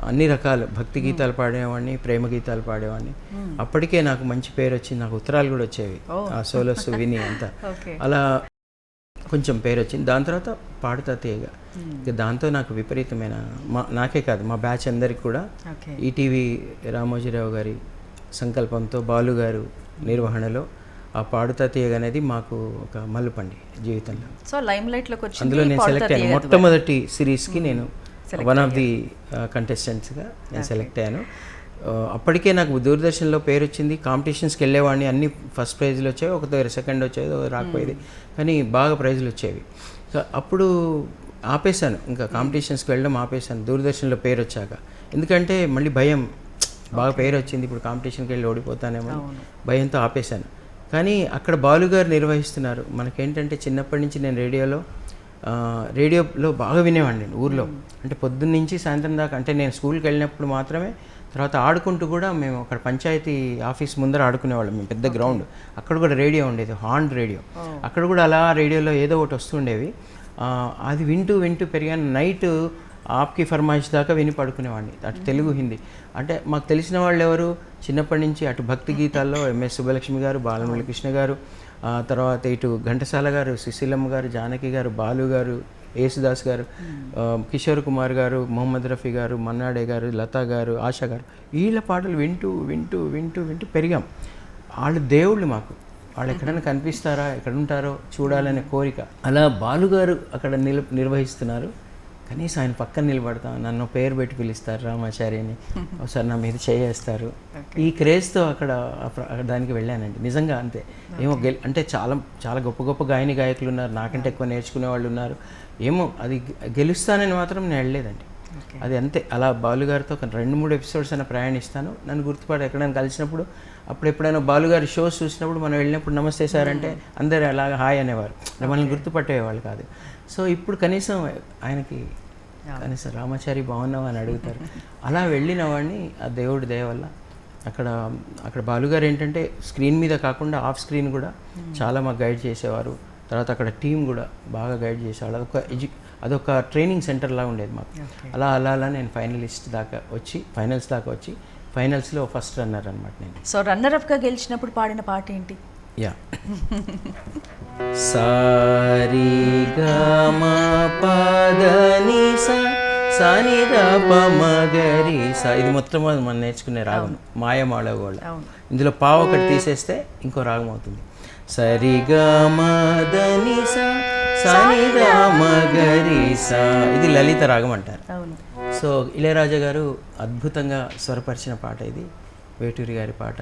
B: అన్ని రకాల భక్తి గీతాలు పాడేవాడిని, ప్రేమ గీతాలు పాడేవాడిని. అప్పటికే నాకు మంచి పేరు వచ్చింది, నాకు ఉత్తరాలు కూడా వచ్చేవి ఆ సోలోస్ విని అంతా. అలా కొంచెం పేరు వచ్చింది. దాని తర్వాత పాడుతా తీయగా, ఇక దాంతో నాకు విపరీతమైన నాకే కాదు మా బ్యాచ్ అందరికి కూడా ఈటీవీ రామోజీరావు గారి సంకల్పంతో బాలు గారు నిర్వహణలో ఆ పాడుతా తీయగా అనేది మాకు ఒక మలుపండి జీవితంలో.
A: సో లైమ్ లైట్లోకి వచ్చి
B: అందులో నేను సెలెక్ట్ అయ్యాను. మొట్టమొదటి సిరీస్కి నేను వన్ ఆఫ్ ది కంటెస్టెంట్స్గా నేను సెలెక్ట్ అయ్యాను. అప్పటికే నాకు దూరదర్శన్లో పేరు వచ్చింది, కాంపిటీషన్స్కి వెళ్ళేవాడిని, అన్ని ఫస్ట్ ప్రైజ్లు వచ్చేవి, ఒక సెకండ్ వచ్చేది, రాకపోయేది, కానీ బాగా ప్రైజ్లు వచ్చేవి. అప్పుడు ఆపేశాను, ఇంకా కాంపిటీషన్స్కి వెళ్ళడం ఆపేశాను దూరదర్శన్లో పేరు వచ్చాక. ఎందుకంటే మళ్ళీ భయం, బాగా పేరు వచ్చింది, ఇప్పుడు కాంపిటీషన్కి వెళ్ళి ఓడిపోతానేమో భయంతో ఆపేశాను. కానీ అక్కడ బాలుగారు నిర్వహిస్తున్నారు. మనకేంటంటే చిన్నప్పటి నుంచి నేను రేడియోలో బాగా వినేవాడిని నేను ఊర్లో. అంటే పొద్దున్న నుంచి సాయంత్రం దాకా, అంటే నేను స్కూల్కి వెళ్ళినప్పుడు మాత్రమే, తర్వాత ఆడుకుంటూ కూడా మేము అక్కడ పంచాయతీ ఆఫీస్ ముందర ఆడుకునేవాళ్ళం. మేము పెద్ద గ్రౌండ్, అక్కడ కూడా రేడియో ఉండేది, హార్న్ రేడియో. అక్కడ కూడా అలా రేడియోలో ఏదో ఒకటి వస్తుండేవి. అది వింటూ వింటూ పెరిగాను. నైట్ ఆప్కి ఫర్మాయిష్ దాకా విని పడుకునేవాడిని, అటు తెలుగు హిందీ. అంటే మాకు తెలిసిన వాళ్ళు ఎవరు చిన్నప్పటి నుంచి, అటు భక్తి గీతాల్లో ఎంఎస్ సుబ్బలక్ష్మి గారు, బాలమురళీకృష్ణ గారు, తర్వాత ఇటు ఘంటసాల గారు, సుశీలమ్మ గారు, జానకి గారు, బాలు గారు, యేసుదాస్ గారు, కిషోర్ కుమార్ గారు, మొహమ్మద్ రఫీ గారు, మన్నాడే గారు, లతా గారు, ఆశా గారు, వీళ్ళ పాటలు వింటూ వింటూ వింటూ వింటూ పెరిగాం. వాళ్ళు దేవుళ్ళు మాకు. వాళ్ళు ఎక్కడైనా కనిపిస్తారా, ఎక్కడ ఉంటారో చూడాలనే కోరిక. అలా బాలుగారు అక్కడ నిర్వహిస్తున్నారు. కనీసం ఆయన పక్కన నిలబడతాం, నన్ను పేరు పెట్టి పిలుస్తారు రామాచారి అని, ఒకసారి నా మీద చేయేస్తారు. ఈ క్రేజ్తో అక్కడ దానికి వెళ్ళానండి. నిజంగా అంతే. ఏమో అంటే చాలా చాలా గొప్ప గొప్ప గాయకులు ఉన్నారు, నాకంటే ఎక్కువ నేర్చుకునే వాళ్ళు ఉన్నారు. ఏమో అది గెలుస్తానని మాత్రం నేను వెళ్ళలేదండి. అది అంతే. అలా బాలుగారితో ఒక 2-3 ఎపిసోడ్స్ అయినా ప్రయాణిస్తాను. నన్ను గుర్తుపడి ఎక్కడైనా కలిసినప్పుడు, అప్పుడు ఎప్పుడైనా బాలుగారి షోస్ చూసినప్పుడు, మనం వెళ్ళినప్పుడు నమస్తే సార్ అంటే అందరూ అలాగా హాయ్ అనేవారు, మనల్ని గుర్తుపట్టేవాళ్ళు కాదు. సో ఇప్పుడు కనీసం ఆయనకి కనీసం రామాచారి బాగున్నావా అని అడుగుతారు. అలా వెళ్ళిన వాడిని ఆ దేవుడి దయ వల్ల అక్కడ బాలుగారు ఏంటంటే స్క్రీన్ మీద కాకుండా ఆఫ్ స్క్రీన్ కూడా చాలా మాకు గైడ్ చేసేవారు. తర్వాత అక్కడ టీం కూడా బాగా గైడ్ చేసేవాళ్ళు. అదొక ట్రైనింగ్ సెంటర్ లాగా ఉండేది మాకు. అలా నేను ఫైనల్స్ దాకా వచ్చి ఫైనల్స్లో ఫస్ట్ రన్నర్ అనమాట నేను.
A: సో రన్నర్అప్గా గెలిచినప్పుడు పాడిన పాట ఏంటి?
B: యా సారి గమ పదని సాని రప మగరి సా, ఇది మొత్తం మనం నేర్చుకునే రాగం, మాయమాళగోళ. ఇందులో పావు ఒకటి తీసేస్తే ఇంకో రాగం అవుతుంది. సరి గమ దని సాని రమ గరి సా, ఇది లలిత రాగం అంటారు. సో ఇళయరాజా గారు అద్భుతంగా స్వరపరిచిన పాట ఇది, వేటూరి గారి పాట.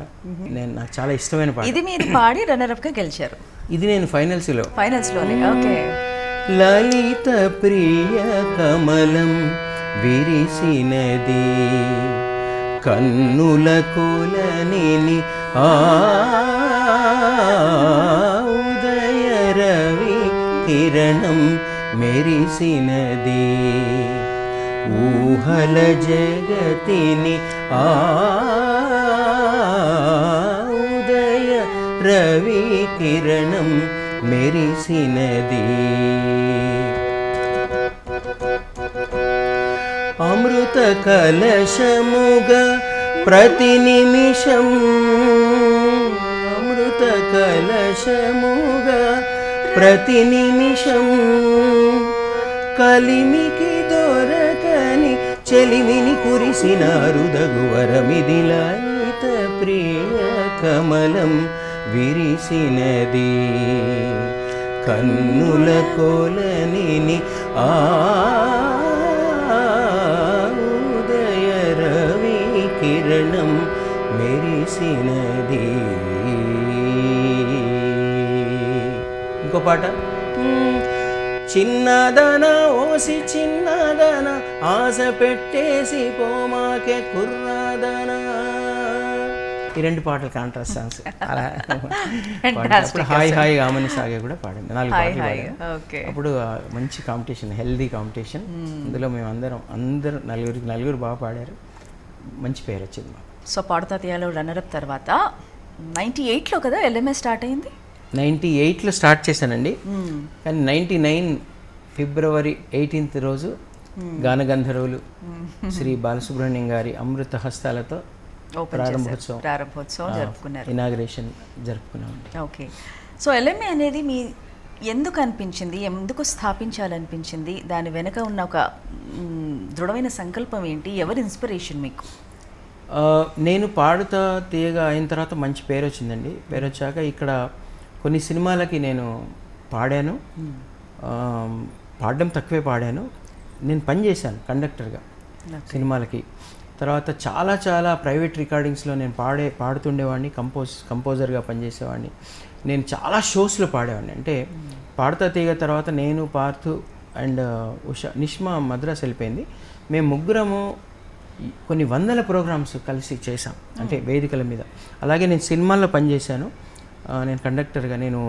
B: నాకు చాలా ఇష్టమైన పాట.
A: ఇది మీరు పాడి రన్నర్అప్గా గెలిచారు.
B: ఇది నేను ఫైనల్స్లోనే. ఓకే. లలిత ప్రియ కమలం విరిసినది కన్నుల కులని ఉదయ రవి కిరణం మెరిసినది ఊహల జగతిని ఉదయ రవి కిరణం మెరిసినది అమృత కలశముగా ప్రతి నిమిషం అమృత కలశముగా ప్రతి నిమిషం కలిమికి దొరకని చెలిమిని కురిసినారు దగువరమిది లలిత ప్రియ కమలం విరిసినది కన్నుల కోలని ఉదయ రవి కిరణం మెరిసినది. ఇంకో పాట. చిన్నదన ఓసి చిన్నదన ఆశ పెట్టేసి పోమాకే కుర్రాదన. ఈ 2 పాటలు కాంట్రాస్ట్ సాంగ్స్. అలా అప్పుడు హాయ్ హాయ్ ఆమని సాగే కూడా పాడింది. 4 పాటలు పాడాను. అప్పుడు మంచి కాంపిటీషన్, హెల్దీ కాంపిటీషన్. అందులో మేము అందరూ నలుగురు బాగా పాడారు. మంచి పేరు వచ్చింది మాకు.
A: సో పాడుతా తీయాలో రన్నరప్ తర్వాత 98లో కదా ఎల్ఎంఏ స్టార్ట్ అయింది?
B: 98లో స్టార్ట్ చేశానండి. కానీ 99 ఫిబ్రవరి 18th రోజు గానగంధర్వులు శ్రీ బాలసుబ్రహ్మణ్యం గారి అమృత హస్తాలతో ప్రారంభోత్సవం
A: జరుపుకున్నారు,
B: ఇనాగ్రేషన్ జరుపుకున్నామండి.
A: ఓకే. సో ఎల్ఎంఏ అనేది మీ ఎందుకు అనిపించింది, ఎందుకు స్థాపించాలనిపించింది, దాని వెనుక ఉన్న ఒక దృఢమైన సంకల్పం ఏంటి, ఎవరి ఇన్స్పిరేషన్ మీకు?
B: నేను పాడుతా తీయగా అయిన తర్వాత మంచి పేరు వచ్చిందండి. పేరు వచ్చాక ఇక్కడ కొన్ని సినిమాలకి నేను పాడాను. పాడడం తక్కువే పాడాను. నేను పనిచేశాను కండక్టర్గా సినిమాలకి. తర్వాత చాలా చాలా ప్రైవేట్ రికార్డింగ్స్లో నేను పాడుతుండేవాడిని, కంపోజర్గా పనిచేసేవాడిని. నేను చాలా షోస్లో పాడేవాడిని. అంటే పాడుతా తీగ తర్వాత నేను, పార్థు అండ్ ఉషా, నిష్మా మద్రాస్ వెళ్ళిపోయింది. మేము ముగ్గురము కొన్ని వందల ప్రోగ్రామ్స్ కలిసి చేశాం, అంటే వేదికల మీద. అలాగే నేను సినిమాల్లో పనిచేశాను. నేను కండక్టర్గా, నేను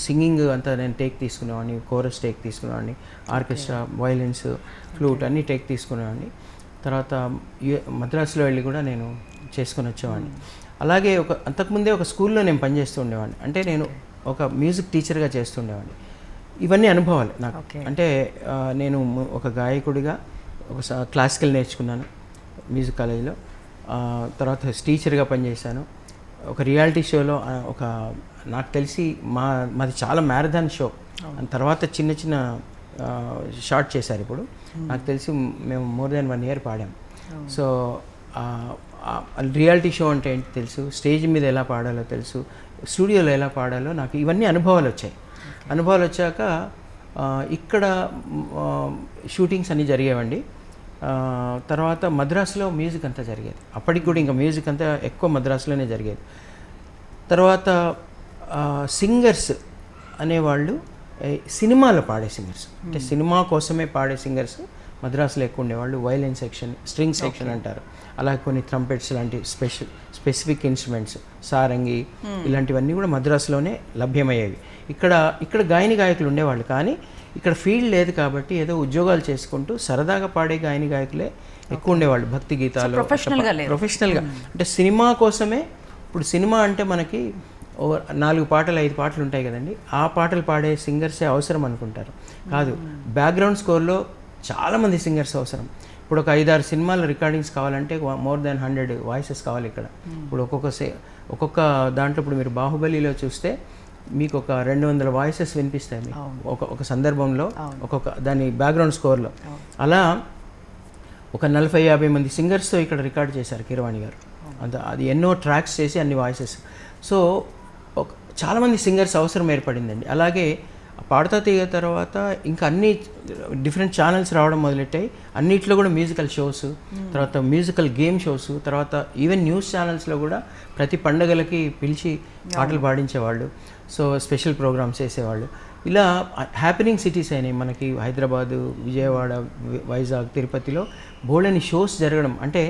B: సింగింగ్ అంతా నేను టేక్ తీసుకునేవాడిని, కోరస్ టేక్ తీసుకునేవాడిని, ఆర్కెస్ట్రా, వయలిన్స్, ఫ్లూట్ అన్నీ టేక్ తీసుకునేవాడిని. తర్వాత మద్రాసులో వెళ్ళి కూడా నేను చేసుకొని వచ్చేవాడిని. అలాగే అంతకుముందే ఒక స్కూల్లో నేను పనిచేస్తూ ఉండేవాడిని. అంటే నేను ఒక మ్యూజిక్ టీచర్గా చేస్తుండేవాడిని. ఇవన్నీ అనుభవాలు నాకు. అంటే నేను ఒక గాయకుడిగా ఒక క్లాసికల్ నేర్చుకున్నాను మ్యూజిక్ కాలేజీలో. తర్వాత టీచర్గా పనిచేశాను. ఒక రియాలిటీ షోలో నాకు తెలిసి మాది చాలా మ్యారథాన్ షో. తర్వాత చిన్న చిన్న షార్ట్ చేశారు. ఇప్పుడు నాకు తెలిసి మేము మోర్ దెన్ 1 year పాడాం. సో రియాలిటీ షో అంటే ఏంటి తెలుసు, స్టేజ్ మీద ఎలా పాడాలో తెలుసు, స్టూడియోలో ఎలా పాడాలో నాకు ఇవన్నీ అనుభవాలు వచ్చాయి. అనుభవాలు వచ్చాక ఇక్కడ షూటింగ్స్ అన్నీ జరిగేవండి. తర్వాత మద్రాసులో మ్యూజిక్ అంతా జరిగేది. అప్పటికి కూడా ఇంకా మ్యూజిక్ అంతా ఎక్కువ మద్రాసులోనే జరిగేది. తర్వాత సింగర్స్ అనేవాళ్ళు సినిమాలో పాడే సింగర్స్, అంటే సినిమా కోసమే పాడే సింగర్స్ మద్రాసులో ఎక్కువ ఉండేవాళ్ళు. వయలిన్ సెక్షన్, స్ట్రింగ్ సెక్షన్ అంటారు. అలాగే కొన్ని ట్రంపెట్స్ లాంటి స్పెసిఫిక్ ఇన్స్ట్రుమెంట్స్, సారంగి, ఇలాంటివన్నీ కూడా మద్రాసులోనే లభ్యమయ్యేవి. ఇక్కడ గాయకులు ఉండేవాళ్ళు, కానీ ఇక్కడ ఫీల్డ్ లేదు కాబట్టి ఏదో ఉద్యోగాలు చేసుకుంటూ సరదాగా పాడే గాయకులే ఎక్కువ ఉండేవాళ్ళు. భక్తి గీతాలు ప్రొఫెషనల్గా, అంటే సినిమా కోసమే. ఇప్పుడు సినిమా అంటే మనకి 4 పాటలు 5 పాటలు ఉంటాయి కదండి, ఆ పాటలు పాడే సింగర్సే అవసరం అనుకుంటారు. కాదు, బ్యాక్గ్రౌండ్ స్కోర్లో చాలామంది సింగర్స్ అవసరం. ఇప్పుడు ఒక 5-6 సినిమాల రికార్డింగ్స్ కావాలంటే more than 100 వాయిసెస్ కావాలి ఇక్కడ. ఇప్పుడు ఒక్కొక్క దాంట్లో ఇప్పుడు మీరు బాహుబలిలో చూస్తే మీకు ఒక 200 వాయిసెస్ వినిపిస్తాయి మీకు ఒక సందర్భంలో, దాని బ్యాక్గ్రౌండ్ స్కోర్లో. అలా ఒక 40-50 మంది సింగర్స్తో ఇక్కడ రికార్డ్ చేశారు కీరవాణి గారు. అది ఎన్నో ట్రాక్స్ చేసి అన్ని వాయిసెస్. సో చాలామంది సింగర్స్ అవసరం ఏర్పడిందండి. అలాగే పాడుతా తీగ తర్వాత ఇంకా అన్ని డిఫరెంట్ ఛానల్స్ రావడం మొదలెట్టాయి. అన్నిట్లో కూడా మ్యూజికల్ షోస్, తర్వాత మ్యూజికల్ గేమ్ షోస్, తర్వాత ఈవెన్ న్యూస్ ఛానల్స్లో కూడా ప్రతి పండగలకి పిలిచి పాటలు పాడించేవాళ్ళు. సో స్పెషల్ ప్రోగ్రామ్స్ చేసేవాళ్ళు. ఇలా హ్యాపెనింగ్ సిటీస్ అయినాయి మనకి. హైదరాబాదు, విజయవాడ, వైజాగ్, తిరుపతిలో బోల్డని షోస్ జరగడం. అంటే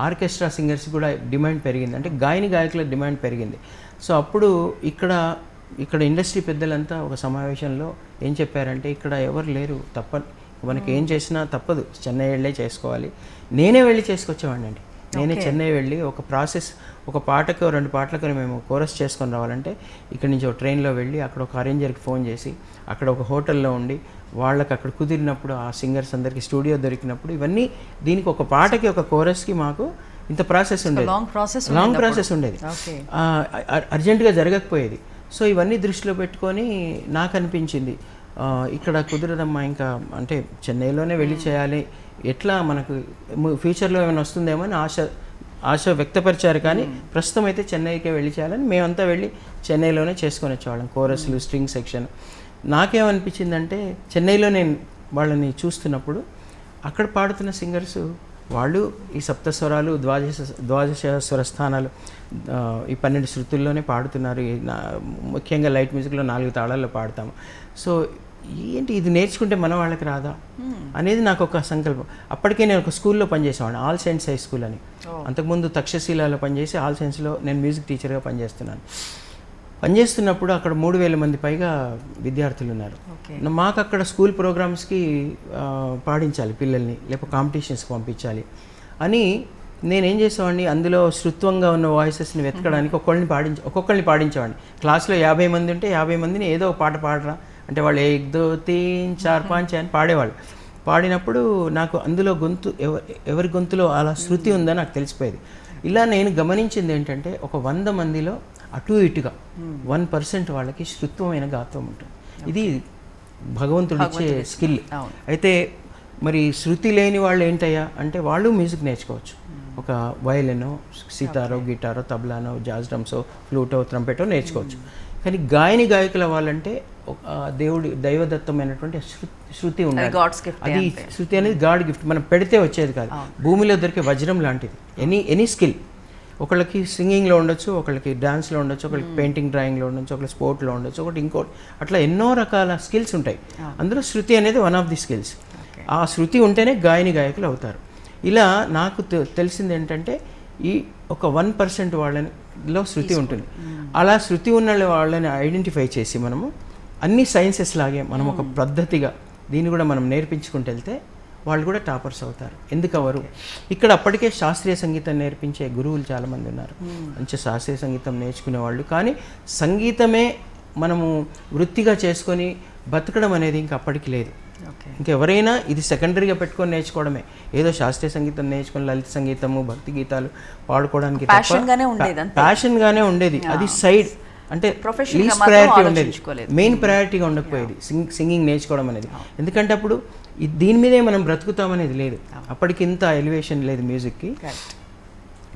B: ఆర్కెస్ట్రా సింగర్స్ కూడా డిమాండ్ పెరిగింది, అంటే గాయకుల డిమాండ్ పెరిగింది. సో అప్పుడు ఇక్కడ ఇండస్ట్రీ పెద్దలంతా ఒక సమావేశంలో ఏం చెప్పారంటే, ఇక్కడ ఎవరు లేరు, మనకి ఏం చేసినా తప్పదు, చెన్నై వెళ్ళే చేసుకోవాలి. నేనే వెళ్ళి చేసుకొచ్చేవాడిని అండి. నేనే చెన్నై వెళ్ళి ఒక పాటకో 2 పాటలకు మేము కోరస్ చేసుకొని రావాలంటే ఇక్కడి నుంచి ఒక ట్రైన్లో వెళ్ళి అక్కడ ఒక అరేంజర్కి ఫోన్ చేసి అక్కడ ఒక హోటల్లో ఉండి వాళ్ళకి అక్కడ కుదిరినప్పుడు ఆ సింగర్స్ అందరికీ స్టూడియో దొరికినప్పుడు ఇవన్నీ దీనికి ఒక పాటకి ఒక కోరస్కి మాకు ఇంత ప్రాసెస్ ఉండేది, లాంగ్ ప్రాసెస్ ఉండేది, అర్జెంటుగా జరగకపోయేది. సో ఇవన్నీ దృష్టిలో పెట్టుకొని నాకు అనిపించింది ఇక్కడ కుదరదమ్మా, ఇంకా అంటే చెన్నైలోనే వెళ్ళి చేయాలి, ఎట్లా మనకు ఫ్యూచర్లో ఏమైనా వస్తుందేమో అని ఆశ వ్యక్తపరిచారు. కానీ ప్రస్తుతం అయితే చెన్నైకే వెళ్ళి చేయాలని మేమంతా వెళ్ళి చెన్నైలోనే చేసుకొని వచ్చేవాళ్ళం. కోరస్లు, స్ట్రింగ్ సెక్షన్. నాకేమనిపించిందంటే చెన్నైలో నేను వాళ్ళని చూస్తున్నప్పుడు అక్కడ పాడుతున్న సింగర్స్ వాళ్ళు ఈ సప్తస్వరాలు, ద్వాదశ స్వరస్థానాలు, ఈ 12 శృతుల్లోనే పాడుతున్నారు. ముఖ్యంగా లైట్ మ్యూజిక్లో 4 తాళాల్లో పాడతాము. సో ఏంటి ఇది నేర్చుకుంటే మన వాళ్ళకి రాదా అనేది నాకు ఒక సంకల్పం. అప్పటికే నేను ఒక స్కూల్లో పనిచేసేవాడిని, ఆల్ సెయింట్స్ హై స్కూల్ అని. అంతకుముందు తక్షశిలలో పనిచేసి ఆల్ సెయింట్స్లో నేను మ్యూజిక్ టీచర్గా పనిచేస్తున్నప్పుడు అక్కడ 3,000 మంది పైగా విద్యార్థులు ఉన్నారు. మాకు అక్కడ స్కూల్ ప్రోగ్రామ్స్కి పాడించాలి పిల్లల్ని, లేకపోతే కాంపిటీషన్స్కి పంపించాలి అని నేనేం చేసేవాడిని, అందులో శృత్వంగా ఉన్న వాయిసెస్ని వెతకడానికి ఒక్కొక్కరిని పాడించేవాడిని. క్లాస్లో 50 మంది ఉంటే 50 మందిని ఏదో ఒక పాట పాడరా అంటే వాళ్ళు 1 2 3 4 5 అని పాడేవాళ్ళు. పాడినప్పుడు నాకు అందులో ఎవరి గొంతులో అలా శృతి ఉందని నాకు తెలిసిపోయేది. ఇలా నేను గమనించింది ఏంటంటే ఒక 100 మందిలో అటు ఇటుగా 1% వాళ్ళకి శృత్వమైన గాత్రం ఉంటుంది. ఇది భగవంతుడు ఇచ్చే స్కిల్. అయితే మరి శృతి లేని వాళ్ళు ఏంటయ్యా అంటే వాళ్ళు మ్యూజిక్ నేర్చుకోవచ్చు. ఒక వయలినో, సితారో, గిటారో, తబలానో, జాజ్ డ్రమ్సో, ఫ్లూటో, ట్రంపెటో నేర్చుకోవచ్చు. కానీ గాయకుల వాళ్ళంటే దేవుడి దైవదత్తమైనటువంటి శృతి ఉండాలి.
A: God's gift
B: అది శృతి అనేది గాడ్ గిఫ్ట్, మనం పెడితే వచ్చేది కాదు. భూమిలో దొరికే వజ్రం లాంటిది. ఎనీ స్కిల్, ఒకళ్ళకి సింగింగ్లో ఉండొచ్చు, ఒకళ్ళకి డాన్స్లో ఉండొచ్చు, ఒకళ్ళకి పెయింటింగ్ డ్రాయింగ్లో ఉండొచ్చు, ఒకళ్ళకి స్పోర్ట్లో ఉండొచ్చు, ఒకటి ఇంకోటి, అట్లా ఎన్నో రకాల స్కిల్స్ ఉంటాయి. అందులో శృతి అనేది వన్ ఆఫ్ ది స్కిల్స్. ఆ శృతి ఉంటేనే గాయకులు అవుతారు. ఇలా నాకు తెలిసింది ఏంటంటే ఈ ఒక 1% వాళ్ళలో శృతి ఉంటుంది. అలా శృతి ఉన్న వాళ్ళని ఐడెంటిఫై చేసి మనము అన్ని సైన్సెస్ లాగే మనం ఒక పద్ధతిగా దీన్ని కూడా మనం నేర్పించుకుంటూ వెళ్తే వాళ్ళు కూడా టాపర్స్ అవుతారు. ఎందుకు అవరు? ఇక్కడ అప్పటికే శాస్త్రీయ సంగీతం నేర్పించే గురువులు చాలామంది ఉన్నారు, మంచి శాస్త్రీయ సంగీతం నేర్చుకునే వాళ్ళు. కానీ సంగీతమే మనము వృత్తిగా చేసుకొని బతకడం అనేది ఇంకా అప్పటికి లేదు. ఇంకెవరైనా ఇది సెకండరీగా పెట్టుకొని నేర్చుకోవడమే. ఏదో శాస్త్రీయ సంగీతం నేర్చుకొని లలిత సంగీతము, భక్తి గీతాలు పాడుకోవడానికి ప్యాషన్గానే ఉండేది. అది సైడ్ అంటే లీస్ట్ ప్రయారిటీ ఉండేది, మెయిన్ ప్రయారిటీగా ఉండకపోయేది సింగింగ్ నేర్చుకోవడం అనేది. ఎందుకంటే అప్పుడు దీని మీదే మనం బ్రతుకుతామనేది లేదు, అప్పటికి ఇంత ఎలివేషన్ లేదు మ్యూజిక్కి.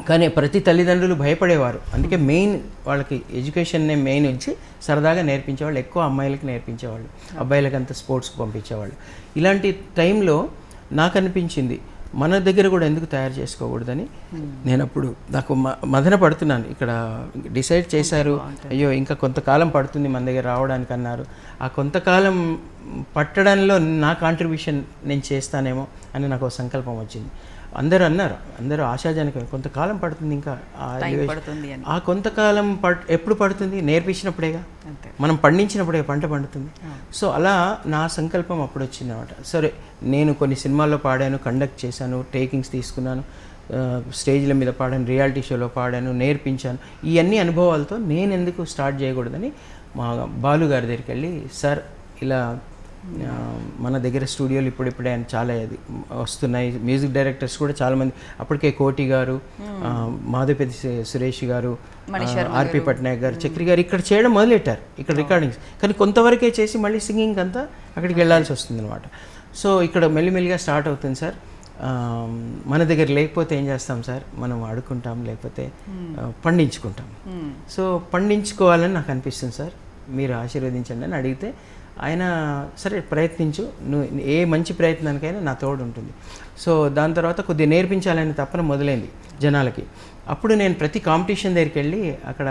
B: కానీ ప్రతి తల్లిదండ్రులు భయపడేవారు. అందుకే మెయిన్ వాళ్ళకి ఎడ్యుకేషన్నే మెయిన్ ఉంచి సరదాగా నేర్పించేవాళ్ళు. ఎక్కువ అమ్మాయిలకి నేర్పించేవాళ్ళు, అబ్బాయిలకి అంతా స్పోర్ట్స్కి పంపించేవాళ్ళు. ఇలాంటి టైంలో నాకు అనిపించింది మన దగ్గర కూడా ఎందుకు తయారు చేసుకోకూడదని. నేను అప్పుడు నాకు మదన పడుతున్నాను. ఇక్కడ డిసైడ్ చేశారు, అయ్యో ఇంకా కొంతకాలం పడుతుంది మన దగ్గర రావడానికి అన్నారు. ఆ కొంతకాలం పట్టడంలో నా కాంట్రిబ్యూషన్ నేను చేస్తానేమో అని నాకు ఒక సంకల్పం వచ్చింది. అందరూ అన్నారు, అందరూ ఆశాజనకం, కొంతకాలం పడుతుంది, ఇంకా ఆ కొంతకాలం ఎప్పుడు పడుతుంది? నేర్పించినప్పుడేగా, మనం పండించినప్పుడే పంట పండుతుంది. సో అలా నా సంకల్పం అప్పుడు వచ్చింది అనమాట. సరే, నేను కొన్ని సినిమాల్లో పాడాను, కండక్ట్ చేశాను, టేకింగ్స్ తీసుకున్నాను, స్టేజ్ల మీద పాడాను, రియాలిటీ షోలో పాడాను, నేర్పించాను. ఇవన్నీ అనుభవాలతో నేను ఎందుకు స్టార్ట్ చేయకూడదని మా బాలు గారి దగ్గరికి వెళ్ళి, సార్ ఇలా మన దగ్గర స్టూడియోలు ఇప్పుడిప్పుడే చాలా వస్తున్నాయి, మ్యూజిక్ డైరెక్టర్స్ కూడా చాలామంది, అప్పటికే కోటి గారు, మాధవపతి సురేష్ గారు, ఆర్పి పట్నాయక్ గారు, చక్రి గారు ఇక్కడ చేయడం మొదలెట్టారు, ఇక్కడ రికార్డింగ్స్. కానీ కొంతవరకే చేసి మళ్ళీ సింగింగ్ అంతా అక్కడికి వెళ్ళాల్సి వస్తుంది అనమాట. సో ఇక్కడ మెల్లిమెల్లిగా స్టార్ట్ అవుతుంది సార్. మన దగ్గర లేకపోతే ఏం చేస్తాం సార్, మనం అడుక్కుంటాం, లేకపోతే పండించుకుంటాం. సో పండించుకోవాలని నాకు అనిపిస్తుంది సార్, మీరు ఆశీర్వదించండి అని అడిగితే ఆయన సరే ప్రయత్నించు, నువ్వు ఏ మంచి ప్రయత్నానికైనా నా తోడు ఉంటుంది. సో దాని తర్వాత కొద్దిగా నేర్పించాలని తప్పన మొదలైంది జనాలకి. అప్పుడు నేను ప్రతి కాంపిటీషన్ దగ్గరికి వెళ్ళి, అక్కడ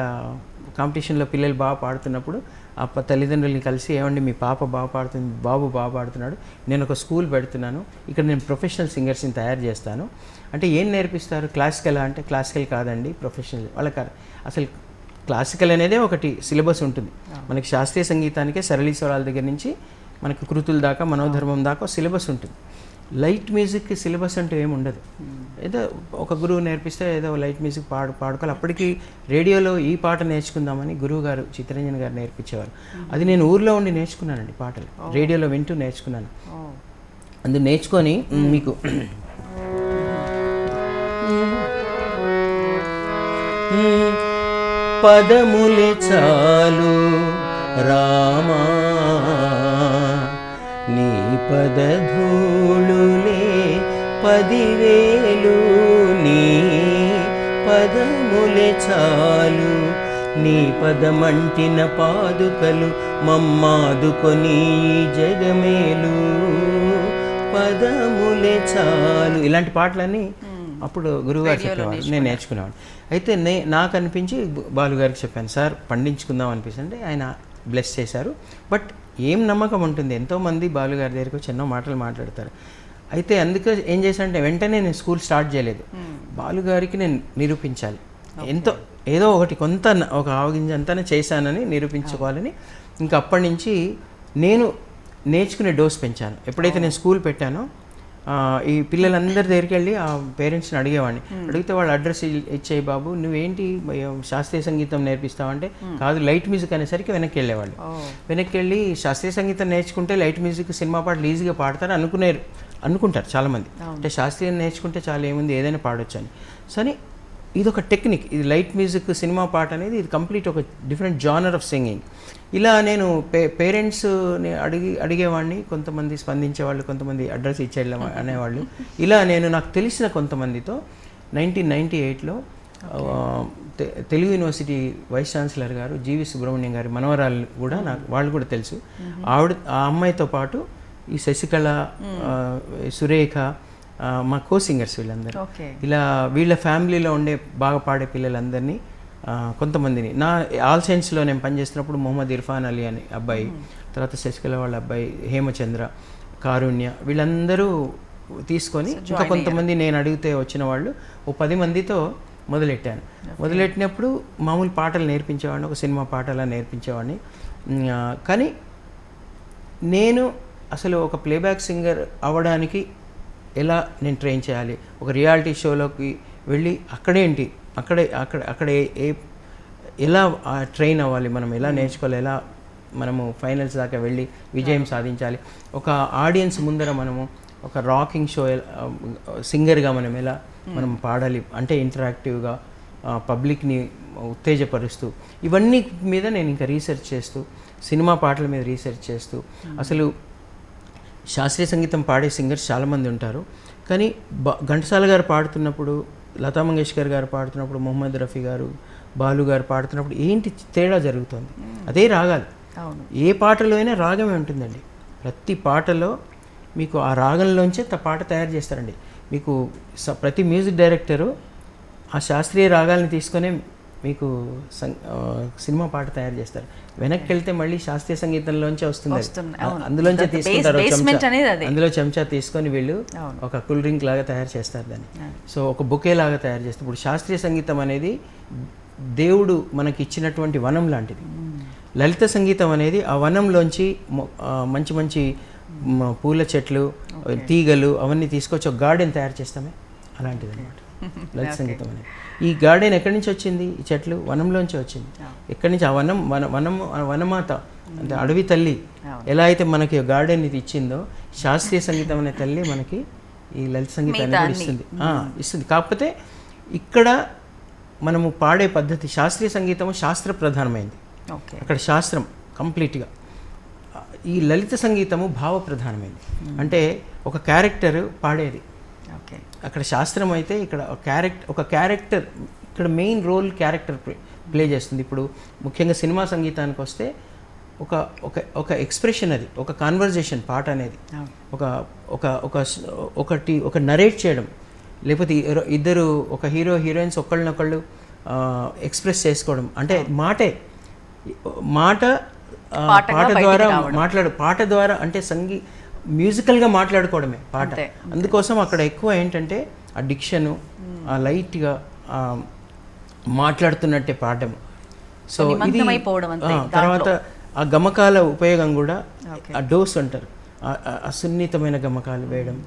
B: కాంపిటీషన్లో పిల్లలు బాగా పాడుతున్నప్పుడు ఆ తల్లిదండ్రులని కలిసి, ఏమండి మీ పాప బాగా పాడుతుంది, బాబు బాగా పాడుతున్నాడు, నేను ఒక స్కూల్ పెడుతున్నాను, ఇక్కడ నేను ప్రొఫెషనల్ సింగర్స్ని తయారు చేస్తాను. అంటే ఏం నేర్పిస్తారు? క్లాసికల్ అంటే క్లాసికల్ కాదండి, ప్రొఫెషనల్. వాళ్ళకి అసలు క్లాసికల్ అనేదే ఒకటి సిలబస్ ఉంటుంది మనకి. శాస్త్రీయ సంగీతానికే సరళీస్వరాల దగ్గర నుంచి మనకి కృతుల దాకా, మనోధర్మం దాకా సిలబస్ ఉంటుంది. లైట్ మ్యూజిక్కి సిలబస్ అంటూ ఏమి ఉండదు. ఏదో ఒక గురువు నేర్పిస్తే ఏదో లైట్ మ్యూజిక్ పాడుకోవాలి. అప్పటికి రేడియోలో ఈ పాట నేర్చుకుందామని గురువు గారు చిత్తరంజన్ గారు నేర్పించేవారు. అది నేను ఊర్లో ఉండి నేర్చుకున్నానండి, పాటలు రేడియోలో వింటూ నేర్చుకున్నాను. అందుకు నేర్చుకొని మీకు పదములే చాలు రామా, నీ పదధూళులే 10,000, నీ పదములే చాలు, నీ పదమంటిన పాదుకలు మమ్మాదుకొని జగమేలు, పదములే చాలు. ఇలాంటి పాటలన్నీ అప్పుడు గురువుగారు చెప్పేవారు, నేను నేర్చుకునేవాడు. అయితే నాకు అనిపించి బాలుగారికి చెప్పాను, సార్ పండించుకుందాం అనిపిస్తుంటే ఆయన బ్లెస్ చేశారు. బట్ ఏం నమ్మకం ఉంటుంది, ఎంతోమంది బాలుగారి దగ్గరికి వచ్చి ఎన్నో మాటలు మాట్లాడతారు. అయితే అందుకే ఏం చేశానంటే వెంటనే నేను స్కూల్ స్టార్ట్ చేయలేదు. బాలుగారికి నేను నిరూపించాలి, ఏదో ఒకటి కొంత ఒక ఆవగింజంతానే చేశానని నిరూపించుకోవాలని. ఇంకా అప్పటి నుంచి నేను నేర్చుకునే డోస్ పెంచాను. ఎప్పుడైతే నేను స్కూల్ పెట్టానో ఈ పిల్లలందరి దగ్గరికి వెళ్ళి ఆ పేరెంట్స్ని అడిగేవాడిని. అడిగితే వాళ్ళు అడ్రస్ ఇచ్చేయి బాబు, నువ్వేంటి శాస్త్రీయ సంగీతం నేర్పిస్తావంటే, కాదు లైట్ మ్యూజిక్ అనేసరికి వెనక్కి వెళ్ళేవాళ్ళు. వెనక్కి వెళ్ళి శాస్త్రీయ సంగీతం నేర్చుకుంటే లైట్ మ్యూజిక్, సినిమా పాటలు ఈజీగా పాడతారు అనుకుంటారు చాలామంది. అంటే శాస్త్రీయం నేర్చుకుంటే చాలా ఏముంది, ఏదైనా పాడొచ్చు అని. సరే, ఇది ఒక టెక్నిక్, ఇది లైట్ మ్యూజిక్, సినిమా పాట అనేది ఇది కంప్లీట్ ఒక డిఫరెంట్ జానర్ ఆఫ్ సింగింగ్. ఇలా నేను పేరెంట్స్ని అడిగేవాడిని, కొంతమంది స్పందించేవాళ్ళు, కొంతమంది అడ్రస్ ఇచ్చేళ్ళ అనేవాళ్ళు. ఇలా నేను నాకు తెలిసిన కొంతమందితో 1998లో తెలుగు యూనివర్సిటీ వైస్ ఛాన్సలర్ గారు జీవి సుబ్రహ్మణ్యం గారి మనవరాలు కూడా నాకు వాళ్ళు కూడా తెలుసు. ఆ అమ్మాయితో పాటు ఈ శశికళ, సురేఖ, మా కో సింగర్స్ వీళ్ళందరూ, ఇలా వీళ్ళ ఫ్యామిలీలో ఉండే బాగా పాడే పిల్లలందరినీ కొంతమందిని నా ఆల్ సైన్స్లో నేను పనిచేస్తున్నప్పుడు మొహమ్మద్ ఇర్ఫాన్ అలీ అనే అబ్బాయి, తర్వాత శశికళ వాళ్ళ అబ్బాయి హేమచంద్ర, కారుణ్య, వీళ్ళందరూ తీసుకొని ఇంకా కొంతమంది నేను అడిగితే వచ్చిన వాళ్ళు ఓ 10 మందితో మొదలెట్టాను. మొదలెట్టినప్పుడు మామూలు పాటలు నేర్పించేవాడిని, ఒక సినిమా పాటలా నేర్పించేవాడిని. కానీ నేను అసలు ఒక ప్లేబ్యాక్ సింగర్ అవ్వడానికి ఎలా నేను ట్రైన్ చేయాలి, ఒక రియాలిటీ షోలోకి వెళ్ళి అక్కడ ఎలా ట్రైన్ అవ్వాలి, మనం ఎలా నేర్చుకోవాలి, ఎలా మనము ఫైనల్స్ దాకా వెళ్ళి విజయం సాధించాలి, ఒక ఆడియన్స్ ముందర మనము ఒక రాకింగ్ షో సింగర్గా మనం పాడాలి అంటే ఇంటరాక్టివ్గా పబ్లిక్ని ఉత్తేజపరుస్తూ, ఇవన్నీ మీద నేను ఇంకా రీసెర్చ్ చేస్తూ, సినిమా పాటల మీద రీసెర్చ్ చేస్తూ, అసలు శాస్త్రీయ సంగీతం పాడే సింగర్స్ చాలామంది ఉంటారు, కానీ ఘంటసాల గారు పాడుతున్నప్పుడు, లతా మంగేష్కర్ గారు పాడుతున్నప్పుడు, మొహమ్మద్ రఫీ గారు, బాలు గారు పాడుతున్నప్పుడు ఏంటి తేడా జరుగుతుంది? అదే రాగాలు. ఏ పాటలో అయినా రాగమే ఉంటుందండి. ప్రతి పాటలో మీకు ఆ రాగంలోంచే పాట తయారు చేస్తారండి. మీకు ప్రతి మ్యూజిక్ డైరెక్టరు ఆ శాస్త్రీయ రాగాల్ని తీసుకొనే మీకు సినిమా పాట తయారు చేస్తారు. వెనక్కి వెళ్తే మళ్ళీ శాస్త్రీయ సంగీతంలోంచే వస్తుంది, అందులోంచే తీసుకుంటారు. అందులో చెంచా తీసుకొని వీళ్ళు ఒక కూల్ డ్రింక్ లాగా తయారు చేస్తారు దాన్ని. సో ఒక బొకే లాగా తయారు చేస్తారు. ఇప్పుడు శాస్త్రీయ సంగీతం అనేది దేవుడు మనకి ఇచ్చినటువంటి వనం లాంటిది. లలిత సంగీతం అనేది ఆ వనంలోంచి మంచి మంచి పూల చెట్లు, తీగలు అవన్నీ తీసుకొచ్చి ఒక గార్డెన్ తయారు చేస్తామే, అలాంటిది అనమాట లలిత సంగీతం అనేది. ఈ గార్డెన్ ఎక్కడి నుంచి వచ్చింది? ఈ చెట్లు వనంలోంచి వచ్చింది. ఎక్కడి నుంచి? ఆ వనమాత అంటే అడవి తల్లి ఎలా అయితే మనకి గార్డెన్ ఇది ఇచ్చిందో, శాస్త్రీయ సంగీతం అనే తల్లి మనకి ఈ లలిత సంగీతాన్ని కూడా ఇస్తుంది. కాకపోతే ఇక్కడ మనము పాడే పద్ధతి, శాస్త్రీయ సంగీతము శాస్త్ర ప్రధానమైంది, అక్కడ శాస్త్రం కంప్లీట్గా. ఈ లలిత సంగీతము భావ ప్రధానమైంది, అంటే ఒక క్యారెక్టర్ పాడేది. అక్కడ శాస్త్రం అయితే ఇక్కడ ఒక క్యారెక్టర్ ఇక్కడ మెయిన్ రోల్ క్యారెక్టర్ ప్లే చేస్తుంది. ఇప్పుడు ముఖ్యంగా సినిమా సంగీతానికి వస్తే ఒక ఎక్స్ప్రెషన్, అది ఒక కాన్వర్జేషన్ పాట అనేది, ఒక నరేట్ చేయడం, లేకపోతే ఇద్దరు ఒక హీరో హీరోయిన్స్ ఒకళ్ళనొకళ్ళు ఎక్స్ప్రెస్ చేసుకోవడం, అంటే పాట ద్వారా అంటే మ్యూజికల్గా మాట్లాడుకోవడమే పాట. అందుకోసం అక్కడ ఎక్కువ ఏంటంటే ఆ డిక్షను, ఆ లైట్గా మాట్లాడుతున్నట్టే పాడడం. సో ఇది తర్వాత ఆ గమకాల ఉపయోగం కూడా, ఆ డోస్ అంటారు, ఆ సున్నితమైన గమకాలు వేయడం.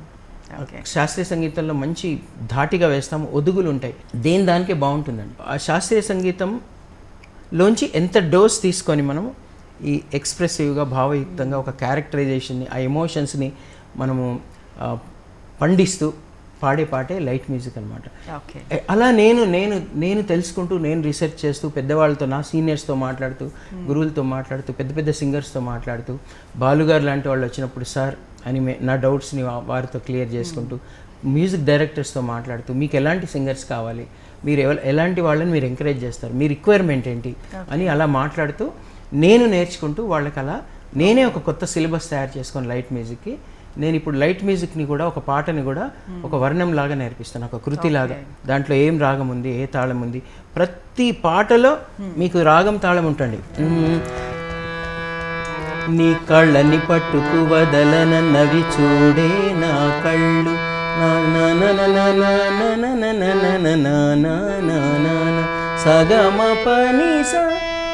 B: శాస్త్రీయ సంగీతంలో మంచి ధాటిగా వేస్తాము, ఒదుగులు ఉంటాయి, దానికే బాగుంటుందండి. ఆ శాస్త్రీయ సంగీతంలోంచి ఎంత డోస్ తీసుకొని మనము ఈ ఎక్స్ప్రెసివ్గా భావయుక్తంగా ఒక క్యారెక్టరైజేషన్ని, ఆ ఎమోషన్స్ని మనము పండిస్తూ పాటే లైట్ మ్యూజిక్ అనమాట. అలా నేను తెలుసుకుంటూ, నేను రీసెర్చ్ చేస్తూ, పెద్దవాళ్ళతో, నా సీనియర్స్తో మాట్లాడుతూ, గురువులతో మాట్లాడుతూ, పెద్ద సింగర్స్తో మాట్లాడుతూ, బాలుగారు లాంటి వాళ్ళు వచ్చినప్పుడు సార్ అని నా డౌట్స్ని వారితో క్లియర్ చేసుకుంటూ, మ్యూజిక్ డైరెక్టర్స్తో మాట్లాడుతూ, మీకు ఎలాంటి సింగర్స్ కావాలి, మీరు ఎలాంటి వాళ్ళని మీరు ఎంకరేజ్ చేస్తారు, మీ రిక్వైర్మెంట్ ఏంటి అని అలా మాట్లాడుతూ నేను నేర్చుకుంటూ వాళ్ళకి అలా నేనే ఒక కొత్త సిలబస్ తయారు చేసుకొని లైట్ మ్యూజిక్కి. నేను ఇప్పుడు లైట్ మ్యూజిక్ని కూడా, ఒక పాటని కూడా ఒక వర్ణం లాగా నేర్పిస్తాను, ఒక కృతిలాగా. దాంట్లో ఏం రాగం ఉంది, ఏ తాళం ఉంది, ప్రతి పాటలో మీకు రాగం తాళం ఉంటుంది. నీ కళ్ళని పట్టుకు వదలనన్నవి చూడే నా కళ్ళు, సగమ పనిస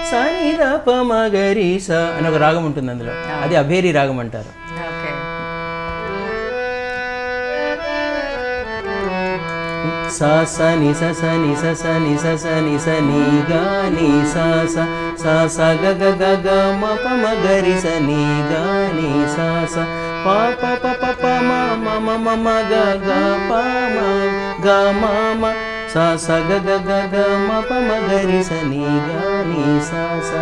B: సనిరప మగరీస అని ఒక రాగం ఉంటుంది అందులో, అది అభేరి రాగం అంటారు. సా సని సని సని సని సని గా ని సా సా గ గ గ గ మ ప మ గ రి స ని గా ని సా సా ప ప ప ప ప మ మ మ మ మ గ గ ప మ గ మ మ సా సా గ గ గ గ మ ప మ గ రి స ని గా ని సా సా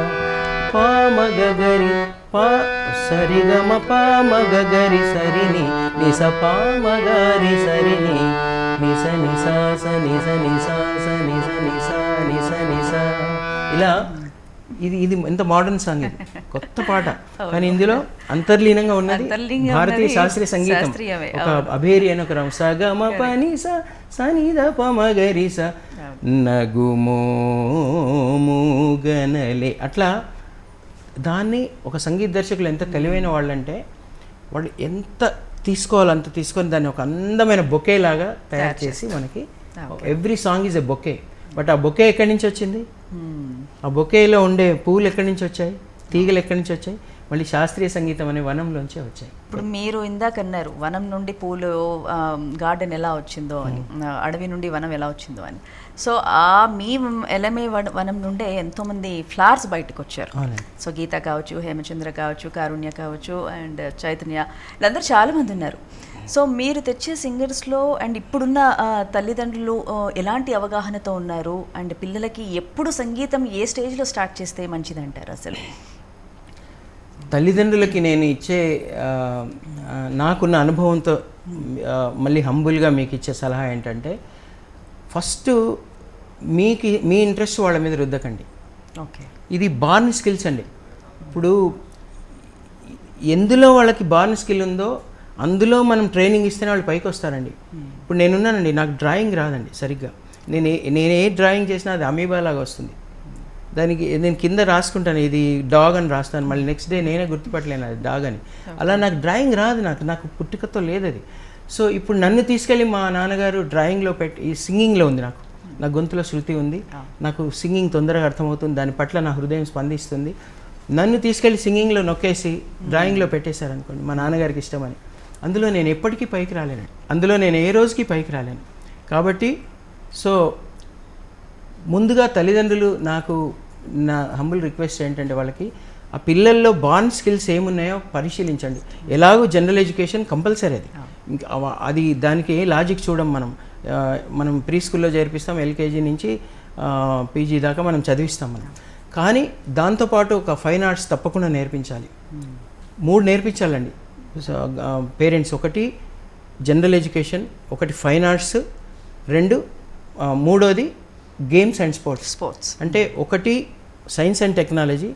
B: ప మ గ గ రి ప సరి గ మ ప మ గ గ రి సరి ని ని స ప మ గ రి సరి ని ని స ని సా స ని స ని సా స ని స ని సా ని స ని సా. ఇలా ఇది ఎంత మోడర్న్ సాంగ్, ఇది కొత్త పాట, కానీ ఇందులో అంతర్లీనంగా ఉన్నది భారతీయ శాస్త్రీయ సంగీతం. ఒక అభేరి అని ఒక రాం స గ మ ప ని స స ని ద ప మ గ రి స నగుమోముగనలే. అట్లా దాన్ని ఒక సంగీత దర్శకులు ఎంత తెలివైన వాళ్ళంటే వాళ్ళు ఎంత తీసుకోవాలో అంత తీసుకొని దాన్ని ఒక అందమైన బొకే లాగా తయారు చేసి మనకి every song is a bouquet. But ఆ బొకే ఎక్కడి నుంచి వచ్చింది? ఆ బొకేలో ఉండే పువ్వులు ఎక్కడి నుంచి వచ్చాయి, తీగలు ఎక్కడి నుంచి వచ్చాయి? మళ్ళీ శాస్త్రీయ సంగీతం అనే వనంలోంచే వచ్చాయి.
A: ఇప్పుడు మీరు ఇందాక అన్నారు వనం నుండి పూలు గార్డెన్ ఎలా వచ్చిందో అని, అడవి నుండి వనం ఎలా వచ్చిందో అని. సో మీ ఎలమే వనం నుండే ఎంతోమంది ఫ్లవర్స్ బయటకు వచ్చారు. సో గీత కావచ్చు, హేమచంద్ర కావచ్చు, కారుణ్య కావచ్చు, అండ్ చైతన్య, వీళ్ళందరూ చాలామంది ఉన్నారు. సో మీరు తెచ్చే సింగర్స్లో అండ్ ఇప్పుడున్న తల్లిదండ్రులు ఎలాంటి అవగాహనతో ఉన్నారు? అండ్ పిల్లలకి ఎప్పుడు సంగీతం ఏ స్టేజ్లో స్టార్ట్ చేస్తే మంచిదంటారు అసలు?
B: తల్లిదండ్రులకి నేను ఇచ్చే నాకున్న అనుభవంతో మళ్ళీ హంబుల్గా మీకు ఇచ్చే సలహా ఏంటంటే, ఫస్ట్ మీ ఇంట్రెస్ట్ వాళ్ళ మీద రుద్దకండి.
A: ఓకే,
B: ఇది బార్న్ స్కిల్స్ అండి. ఇప్పుడు ఎందులో వాళ్ళకి బార్న్ స్కిల్ ఉందో అందులో మనం ట్రైనింగ్ ఇస్తేనే వాళ్ళు పైకి వస్తారండి. ఇప్పుడు నేనున్నానండి, నాకు డ్రాయింగ్ రాదండి సరిగ్గా. నేను ఏ డ్రాయింగ్ చేసినా అది అమీబా లాగా వస్తుంది. దానికి నేను కింద రాసుకుంటాను, ఇది డాగ్ అని రాస్తాను, మళ్ళీ నెక్స్ట్ డే నేనే గుర్తుపట్టలేను అది డాగ్ అని. అలా నాకు డ్రాయింగ్ రాదు, నాకు పుట్టుకతో లేదు అది. సో ఇప్పుడు నన్ను తీసుకెళ్ళి మా నాన్నగారు డ్రాయింగ్లో పెట్టి, ఈ సింగింగ్లో ఉంది, నా గొంతులో శృతి ఉంది, నాకు సింగింగ్ తొందరగా అర్థమవుతుంది, దాని పట్ల నా హృదయం స్పందిస్తుంది. నన్ను తీసుకెళ్ళి సింగింగ్లో నొక్కేసి డ్రాయింగ్లో పెట్టేశారనుకోండి, మా నాన్నగారికి ఇష్టమని, అందులో నేను ఎప్పటికీ పైకి రాలేను, అందులో నేను ఏ రోజుకి పైకి రాలేను. కాబట్టి సో ముందుగా తల్లిదండ్రులు, నాకు నా హంబుల్ రిక్వెస్ట్ ఏంటంటే, వాళ్ళకి ఆ పిల్లల్లో బార్న్ స్కిల్స్ ఏమున్నాయో పరిశీలించండి. ఎలాగో జనరల్ ఎడ్యుకేషన్ కంపల్సరీ, అది దానికి ఏ లాజిక్ చూడం. మనం ప్రీ స్కూల్లో చేర్పిస్తాం, ఎల్కేజీ నుంచి పీజీ దాకా మనం చదివిస్తాం మనం. కానీ దాంతోపాటు ఒక ఫైన్ ఆర్ట్స్ తప్పకుండా నేర్పించాలి. 3 నేర్పించాలండి పేరెంట్స్. ఒకటి జనరల్ ఎడ్యుకేషన్, ఒకటి ఫైన్ ఆర్ట్స్, 2 మూడోది గేమ్స్ అండ్ స్పోర్ట్స్. అంటే ఒకటి సైన్స్ అండ్ టెక్నాలజీ,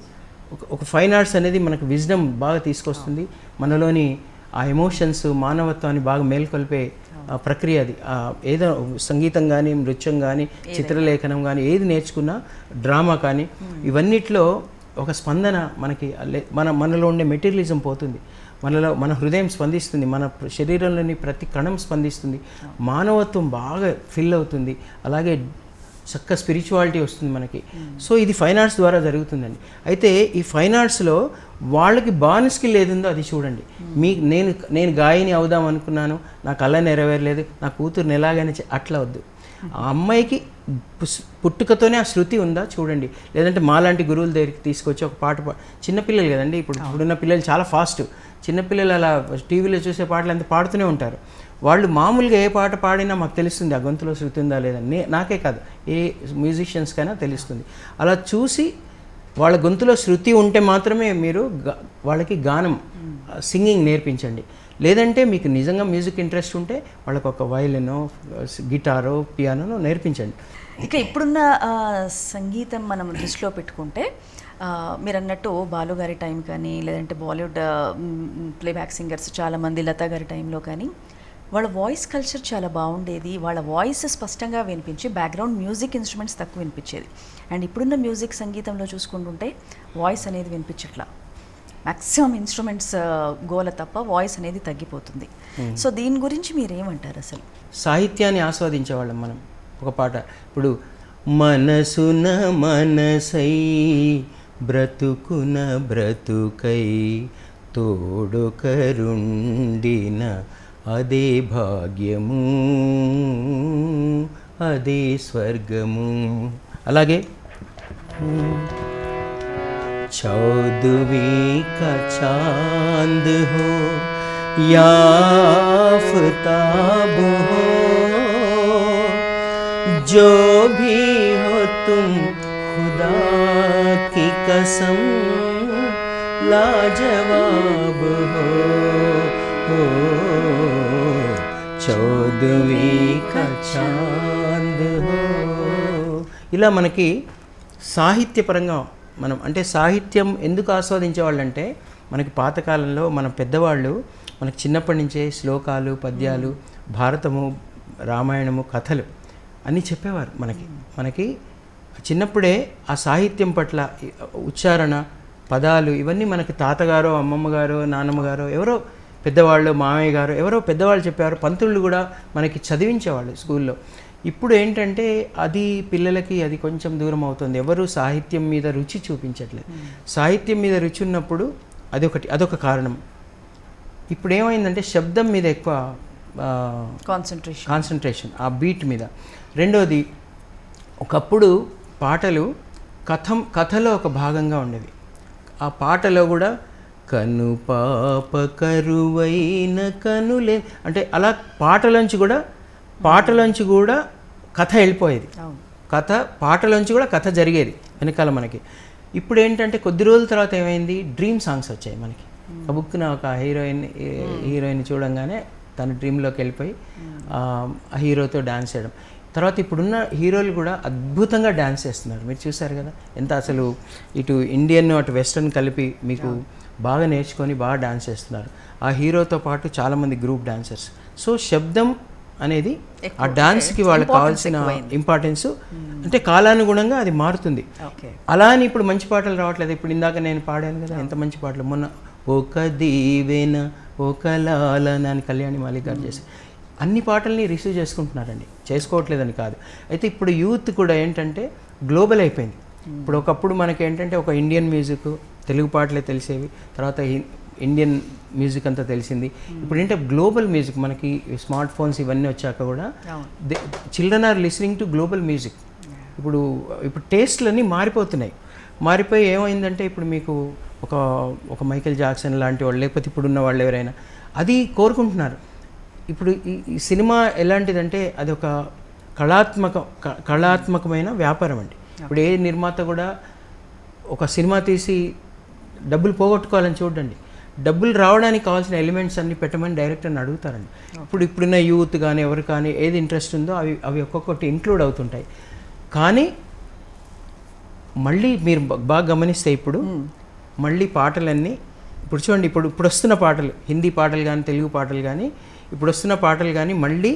B: ఒక ఫైన్ ఆర్ట్స్ అనేది మనకు విజ్డమ్ బాగా తీసుకొస్తుంది, మనలోని ఆ ఎమోషన్స్, మానవత్వాన్ని బాగా మేల్కొల్పే ప్రక్రియ అది. ఏదో సంగీతం కానీ, నృత్యం కానీ, చిత్రలేఖనం కానీ, ఏది నేర్చుకున్నా, డ్రామా కానీ, ఇవన్నిట్లో ఒక స్పందన మనకి, మనలో ఉండే మెటీరియలిజం పోతుంది, మన హృదయం స్పందిస్తుంది, మన శరీరంలోని ప్రతి కణం స్పందిస్తుంది, మానవత్వం బాగా ఫిల్ అవుతుంది, అలాగే చక్క స్పిరిచువాలిటీ వస్తుంది మనకి. సో ఇది ఫైన్ ఆర్ట్స్ ద్వారా జరుగుతుందండి. అయితే ఈ ఫైన్ ఆర్ట్స్లో వాళ్ళకి బార్న్ స్కిల్ ఏది ఉందో అది చూడండి. నేను గాయని అవుదాం అనుకున్నాను, నా కళ నెరవేరలేదు, నా కూతురుని ఎలాగైనా అట్లా వద్దు. ఆ అమ్మాయికి పుట్టుకతోనే ఆ శృతి ఉందా చూడండి. లేదంటే మాలాంటి గురువుల దగ్గరికి తీసుకొచ్చి ఒక పాట చిన్నపిల్లలు కదండి, ఇప్పుడున్న పిల్లలు చాలా ఫాస్ట్. చిన్నపిల్లలు అలా టీవీలో చూసే పాటలు అంతా పాడుతూనే ఉంటారు. వాళ్ళు మామూలుగా ఏ పాట పాడినా మాకు తెలుస్తుంది ఆ గొంతులో శృతి ఉందా లేదని. నాకే కాదు, ఏ మ్యూజిషియన్స్కైనా తెలుస్తుంది. అలా చూసి వాళ్ళ గొంతులో శృతి ఉంటే మాత్రమే మీరు వాళ్ళకి గానం, సింగింగ్ నేర్పించండి. లేదంటే మీకు నిజంగా మ్యూజిక్ ఇంట్రెస్ట్ ఉంటే వాళ్ళకి ఒక వయలినో, గిటారో, పియానోనో నేర్పించండి.
A: ఇక ఇప్పుడున్న సంగీతం మనం దృష్టిలో పెట్టుకుంటే, మీరు అన్నట్టు బాలు గారి టైం కానీ, లేదంటే బాలీవుడ్ ప్లేబ్యాక్ సింగర్స్ చాలామంది, లతా గారి టైంలో కానీ, వాళ్ళ వాయిస్ కల్చర్ చాలా బాగుండేది. వాళ్ళ వాయిస్ స్పష్టంగా వినిపించి బ్యాక్గ్రౌండ్ మ్యూజిక్ ఇన్స్ట్రుమెంట్స్ తక్కువ వినిపించేది. అండ్ ఇప్పుడున్న మ్యూజిక్ సంగీతంలో చూసుకుంటుంటే వాయిస్ అనేది వినిపించట్లా, మ్యాక్సిమం ఇన్స్ట్రుమెంట్స్ గోల తప్ప వాయిస్ అనేది తగ్గిపోతుంది. సో దీని గురించి మీరేమంటారు అసలు?
B: సాహిత్యాన్ని ఆస్వాదించేవాళ్ళం మనం. ఒక పాట ఇప్పుడు మనసున మనసై బ్రతుకున బ్రతుకై తోడొకరుండిన అదే భాగ్యము, అదే స్వర్గము. అలాగే చౌదవి కా చాంద్ హో యాఫ్తాబ్ హో जो भी हो तुम खुदा की कसम लाजवाब हो చౌదవి కా చాంద్ హో. ఇలా మనకి సాహిత్యపరంగా మనం అంటే సాహిత్యం ఎందుకు ఆస్వాదించేవాళ్ళంటే మనకి పాతకాలంలో మన పెద్దవాళ్ళు మనకి చిన్నప్పటి నుంచే శ్లోకాలు పద్యాలు భారతము రామాయణము కథలు అన్నీ చెప్పేవారు మనకి చిన్నప్పుడే ఆ సాహిత్యం పట్ల ఉచ్చారణ పదాలు ఇవన్నీ మనకి తాతగారో అమ్మమ్మగారో నాన్నమ్మగారో ఎవరో పెద్దవాళ్ళు మామయ్య గారు ఎవరో పెద్దవాళ్ళు చెప్పేవారు. పంతుళ్ళు కూడా మనకి చదివించేవాళ్ళు స్కూల్లో. ఇప్పుడు ఏంటంటే అది పిల్లలకి అది కొంచెం దూరం అవుతుంది. ఎవరు సాహిత్యం మీద రుచి చూపించట్లేదు. సాహిత్యం మీద రుచి ఉన్నప్పుడు అదొక కారణం. ఇప్పుడు ఏమైందంటే శబ్దం మీద ఎక్కువ కాన్సన్ట్రేషన్ ఆ బీట్ మీద. రెండోది ఒకప్పుడు పాటలు కథలో ఒక భాగంగా ఉండేవి. ఆ పాటలో కూడా కను పాప కరువైన కనులే అంటే అలా పాటలోంచి కూడా కథ వెళ్ళిపోయేది. పాటలోంచి కూడా కథ జరిగేది వెనకాల మనకి. ఇప్పుడు ఏంటంటే కొద్ది రోజుల తర్వాత ఏమైంది, డ్రీమ్ సాంగ్స్ వచ్చాయి మనకి. కబుక్కున ఒక హీరోయిన్ చూడంగానే తన డ్రీమ్లోకి వెళ్ళిపోయి ఆ హీరోతో డ్యాన్స్ చేయడం. తర్వాత ఇప్పుడున్న హీరోలు కూడా అద్భుతంగా డ్యాన్స్ చేస్తున్నారు. మీరు చూసారు కదా ఎంత అసలు ఇటు ఇండియన్ అటు వెస్ట్రన్ కలిపి మీకు బాగా నేర్చుకొని బాగా డ్యాన్స్ చేస్తున్నారు. ఆ హీరోతో పాటు చాలామంది గ్రూప్ డాన్సర్స్. సో శబ్దం అనేది ఆ డాన్స్కి వాళ్ళకి కావాల్సిన ఇంపార్టెన్స్ అంటే కాలానుగుణంగా అది మారుతుంది. అలా అని ఇప్పుడు మంచి పాటలు రావట్లేదు. ఇప్పుడు ఇందాక నేను పాడాను కదా ఎంత మంచి పాటలు. మొన్న ఒక దీవెన ఒక లాలన అని కళ్యాణి మాలిక్ గారు చేసి అన్ని పాటల్ని రిసీవ్ చేసుకుంటున్నారండి. చేసుకోవట్లేదని కాదు. అయితే ఇప్పుడు యూత్ కూడా ఏంటంటే గ్లోబల్ అయిపోయింది. ఇప్పుడు ఒకప్పుడు మనకి ఏంటంటే ఒక ఇండియన్ మ్యూజిక్ తెలుగు పాటలే తెలిసేవి, తర్వాత ఇండియన్ మ్యూజిక్ అంతా తెలిసింది. ఇప్పుడు ఏంటంటే గ్లోబల్ మ్యూజిక్ మనకి స్మార్ట్ ఫోన్స్ ఇవన్నీ వచ్చాక కూడా children are listening to global music. ఇప్పుడు టేస్ట్లన్నీ మారిపోయి ఏమైందంటే ఇప్పుడు మీకు ఒక మైకేల్ జాక్సన్ లాంటి వాళ్ళు లేకపోతే ఇప్పుడున్న వాళ్ళు ఎవరైనా అది కోరుకుంటున్నారు. ఇప్పుడు ఈ సినిమా ఎలాంటిదంటే అది ఒక కళాత్మకమైన వ్యాపారం అండి. ఇప్పుడు ఏ నిర్మాత కూడా ఒక సినిమా తీసి డబ్బులు పోగొట్టుకోవాలని చూడండి. డబ్బులు రావడానికి కావాల్సిన ఎలిమెంట్స్ అన్ని పెట్టమని డైరెక్టర్ని అడుగుతారండి. ఇప్పుడున్న యూత్ కానీ ఎవరు కానీ ఏది ఇంట్రెస్ట్ ఉందో అవి ఒక్కొక్కటి ఇంక్లూడ్ అవుతుంటాయి. కానీ మళ్ళీ మీరు బాగా గమనిస్తే ఇప్పుడు మళ్ళీ పాటలన్నీ ఇప్పుడు చూడండి ఇప్పుడు వస్తున్న పాటలు హిందీ పాటలు కానీ తెలుగు పాటలు కానీ ఇప్పుడు వస్తున్న పాటలు కానీ మళ్ళీ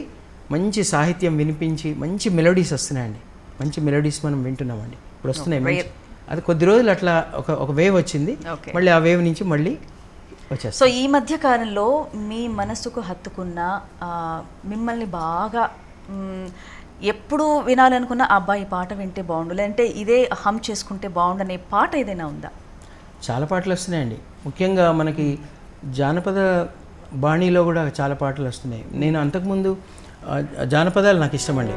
B: మంచి సాహిత్యం వినిపించి మంచి మెలోడీస్ వస్తున్నాయండి. మంచి మెలోడీస్ మనం వింటున్నామండి ఇప్పుడు వస్తున్నాయి. అది కొద్ది రోజులు అట్లా ఒక వేవ్ వచ్చింది, మళ్ళీ ఆ వేవ్ నుంచి మళ్ళీ వచ్చేస్తుంది.
A: సో ఈ మధ్య కాలంలో మీ మనసుకు హత్తుకున్న మిమ్మల్ని బాగా ఎప్పుడు వినాలనుకున్న అబ్బాయి పాట వింటే బాగుండు లేదంటే ఇదే హమ్ చేసుకుంటే బాగుండు అనే పాట ఏదైనా ఉందా?
B: చాలా పాటలు వస్తున్నాయండి. ముఖ్యంగా మనకి జానపద బాణీలో కూడా చాలా పాటలు వస్తున్నాయి. నేను అంతకుముందు జానపదాలు నాకు ఇష్టమండి.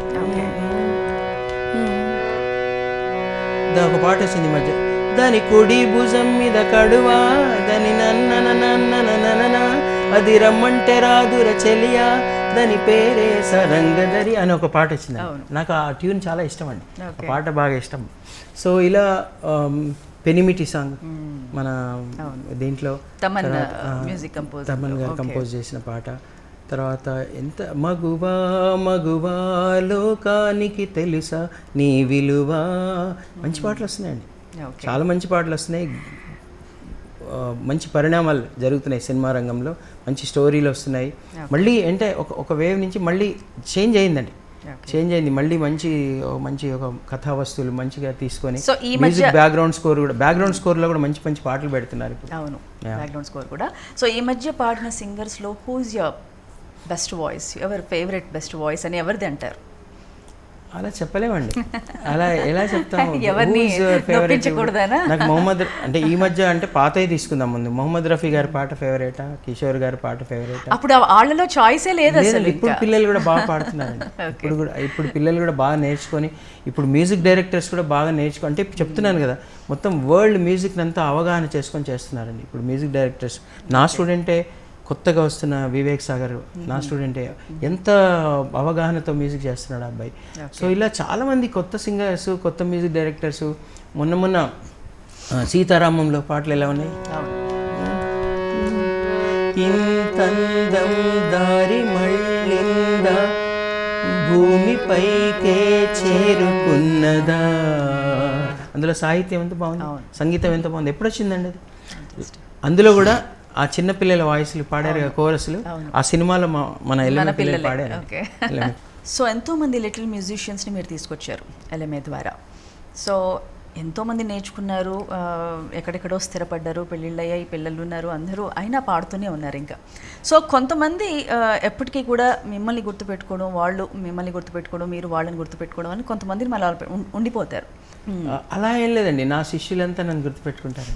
B: ఒక పాట వచ్చింది మధ్య, దాని కుడి భుజం మీద కడువా దాని నన్న అది రమ్మంటే రాదుర చెలియా దాని పేరే సరంగదరి అని ఒక పాట వచ్చింది. నాకు ఆ ట్యూన్ చాలా ఇష్టం అండి, ఆ పాట బాగా ఇష్టం. సో ఇలా పెనిమిటి సాంగ్ మన దీంట్లో తమన్ గారు కంపోజ్ చేసిన పాట. తర్వాత ఎంత మగువా లోకానికి తెలుసా నీ విలువ, మంచి పాటలు వస్తున్నాయండి. చాలా మంచి పాటలు వస్తున్నాయి. మంచి పరిణామాలు జరుగుతున్నాయి సినిమా రంగంలో, మంచి స్టోరీలు వస్తున్నాయి. మళ్ళీ అంటే ఒక వేవ్ నుంచి మళ్ళీ చేంజ్ అయిందండి. మళ్ళీ మంచి ఒక కథా వస్తువులు మంచిగా తీసుకొని మ్యూజిక్ బ్యాక్గ్రౌండ్ స్కోర్లో కూడా మంచి పాటలు పెడుతున్నారు ఇప్పుడు.
A: అవును, బ్యాక్గ్రౌండ్ స్కోర్ కూడా. సో ఈ మధ్య పాడిన సింగర్స్లో హూజ్ యువర్ బెస్ట్ వాయిస్, ఎవరి ఫేవరెట్ బెస్ట్ వాయిస్ అని ఎవరిది అంటారు?
B: అలా చెప్పలేమండి, అలా ఎలా చెప్తాము?
A: నాకు
B: మొహమ్మద్ అంటే ఈ మధ్య అంటే పాతవి తీసుకుందాం. ముందు మొహమ్మద్ రఫీ గారి పాట ఫేవరెటా, కిషోర్ గారి పాట ఫేవరెటా?
A: అప్పుడు వాళ్ళలో చాయిసే లేదు.
B: ఇప్పుడు పిల్లలు కూడా బాగా పాడుతున్నారండి. ఇప్పుడు పిల్లలు కూడా బాగా నేర్చుకొని ఇప్పుడు మ్యూజిక్ డైరెక్టర్స్ కూడా బాగా నేర్చుకో అంటే చెప్తున్నాను కదా, మొత్తం వరల్డ్ మ్యూజిక్ని అంతా అవగాహన చేసుకొని చేస్తున్నారండి ఇప్పుడు మ్యూజిక్ డైరెక్టర్స్. నా స్టూడెంటే కొత్తగా వస్తున్న వివేక్ సాగర్ నా స్టూడెంటే, ఎంత అవగాహనతో మ్యూజిక్ చేస్తున్నాడు ఆ అబ్బాయి. సో ఇలా చాలామంది కొత్త సింగర్స్, కొత్త మ్యూజిక్ డైరెక్టర్స్. మొన్న సీతారామంలో పాటలు ఎలా ఉన్నాయి? ఇంతందం దారి మళ్ళీ భూమిపైకే చేరుకున్నదా. అందులో సాహిత్యం ఎంత బాగుంది, సంగీతం ఎంత బాగుంది. ఎప్పుడు వచ్చిందండి అది? అందులో కూడా ఆ చిన్నపిల్లల వాయిస్లు పాడారు కోరస్లు, ఆ సినిమాలో మన ఎల్ఎంఏ పిల్లలు పాడారు.
A: సో ఎంతోమంది లిటిల్ మ్యూజిషియన్స్ని మీరు తీసుకొచ్చారు ఎల్ఎంఏ ద్వారా. సో ఎంతోమంది నేర్చుకున్నారు, ఎక్కడెక్కడో స్థిరపడ్డారు, పెళ్ళిళ్ళు అయ్యాయి, పిల్లలు ఉన్నారు, అందరూ అయినా పాడుతూనే ఉన్నారు ఇంకా. సో కొంతమంది ఎప్పటికీ కూడా మిమ్మల్ని గుర్తుపెట్టుకోవడం, వాళ్ళు మిమ్మల్ని గుర్తుపెట్టుకోవడం, మీరు వాళ్ళని గుర్తుపెట్టుకోవడం అని కొంతమంది మళ్ళీ ఉండిపోతారు.
B: అలా ఏం లేదండి, నా శిష్యులంతా నన్ను గుర్తుపెట్టుకుంటారు.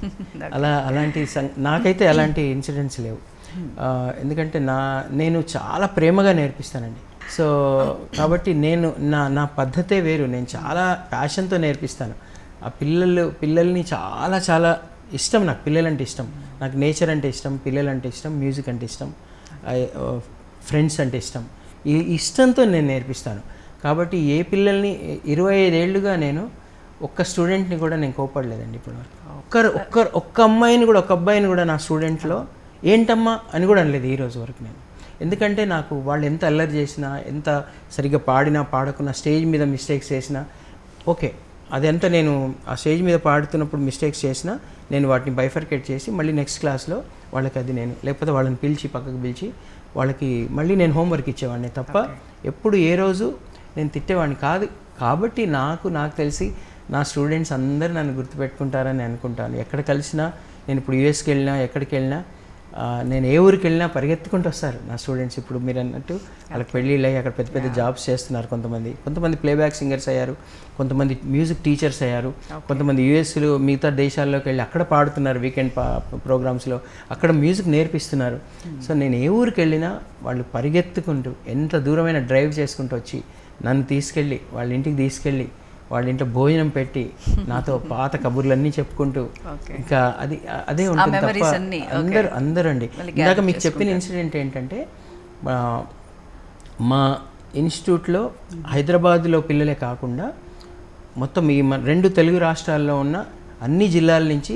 B: అలాంటి నాకైతే అలాంటి ఇన్సిడెంట్స్ లేవు. ఎందుకంటే నేను చాలా ప్రేమగా నేర్పిస్తానండి. సో కాబట్టి నా పద్ధతే వేరు. నేను చాలా ప్యాషన్తో నేర్పిస్తాను. ఆ పిల్లల్ని చాలా చాలా ఇష్టం నాకు. పిల్లలంటే ఇష్టం నాకు, నేచర్ అంటే ఇష్టం, పిల్లలంటే ఇష్టం, మ్యూజిక్ అంటే ఇష్టం, ఫ్రెండ్స్ అంటే ఇష్టం. ఈ ఇష్టంతో నేను నేర్పిస్తాను. కాబట్టి ఏ పిల్లల్ని 25 ఏళ్ళుగా నేను ఒక్క స్టూడెంట్ని కూడా నేను కోపడలేదండి ఇప్పుడు. ఒక్క అమ్మాయిని కూడా, ఒక్క అబ్బాయిని కూడా నా స్టూడెంట్లో ఏంటమ్మా అని కూడా అనలేదు ఈ రోజు వరకు నేను. ఎందుకంటే నాకు వాళ్ళు ఎంత అల్లరి చేసినా, ఎంత సరిగ్గా పాడినా పాడకున్నా, స్టేజ్ మీద మిస్టేక్స్ చేసినా ఓకే, అదంతా నేను ఆ స్టేజ్ మీద పాడుతున్నప్పుడు మిస్టేక్స్ చేసినా నేను వాటిని బైఫర్కేట్ చేసి మళ్ళీ నెక్స్ట్ క్లాస్లో వాళ్ళకి అది నేను, లేకపోతే వాళ్ళని పక్కకు పిలిచి వాళ్ళకి మళ్ళీ నేను హోంవర్క్ ఇచ్చేవాడిని తప్ప ఎప్పుడు ఏ రోజు నేను తిట్టేవాడిని కాదు. కాబట్టి నాకు తెలిసి నా స్టూడెంట్స్ అందరూ నన్ను గుర్తుపెట్టుకుంటారని అనుకుంటాను. ఎక్కడ కలిసినా, నేను ఇప్పుడు యూఎస్కి వెళ్ళినా, ఎక్కడికి వెళ్ళినా, నేను ఏ ఊరికి వెళ్ళినా పరిగెత్తుకుంటూ వస్తారు నా స్టూడెంట్స్. ఇప్పుడు మీరు అన్నట్టు వాళ్ళకి పెళ్ళిళ్ళు అయ్యి అక్కడ పెద్ద జాబ్స్ చేస్తున్నారు. కొంతమంది ప్లేబ్యాక్ సింగర్స్ అయ్యారు, కొంతమంది మ్యూజిక్ టీచర్స్ అయ్యారు, కొంతమంది యూఎస్లో మిగతా దేశాల్లోకి వెళ్ళి అక్కడ పాడుతున్నారు, వీకెండ్ ప్రోగ్రామ్స్లో అక్కడ మ్యూజిక్ నేర్పిస్తున్నారు. సో నేను ఏ ఊరికి వెళ్ళినా వాళ్ళు పరిగెత్తుకుంటూ ఎంత దూరమైన డ్రైవ్ చేసుకుంటూ వచ్చి నన్ను తీసుకెళ్ళి వాళ్ళ ఇంటికి తీసుకెళ్ళి వాళ్ళ ఇంట్లో భోజనం పెట్టి నాతో పాత కబుర్లన్నీ చెప్పుకుంటూ ఇంకా అదే ఉంటుంది తప్ప అందరూ అండి. ఇందాక మీకు చెప్పిన ఇన్సిడెంట్ ఏంటంటే, మా ఇన్స్టిట్యూట్లో హైదరాబాద్లో పిల్లలే కాకుండా మొత్తం ఈ 2 తెలుగు రాష్ట్రాల్లో ఉన్న అన్ని జిల్లాల నుంచి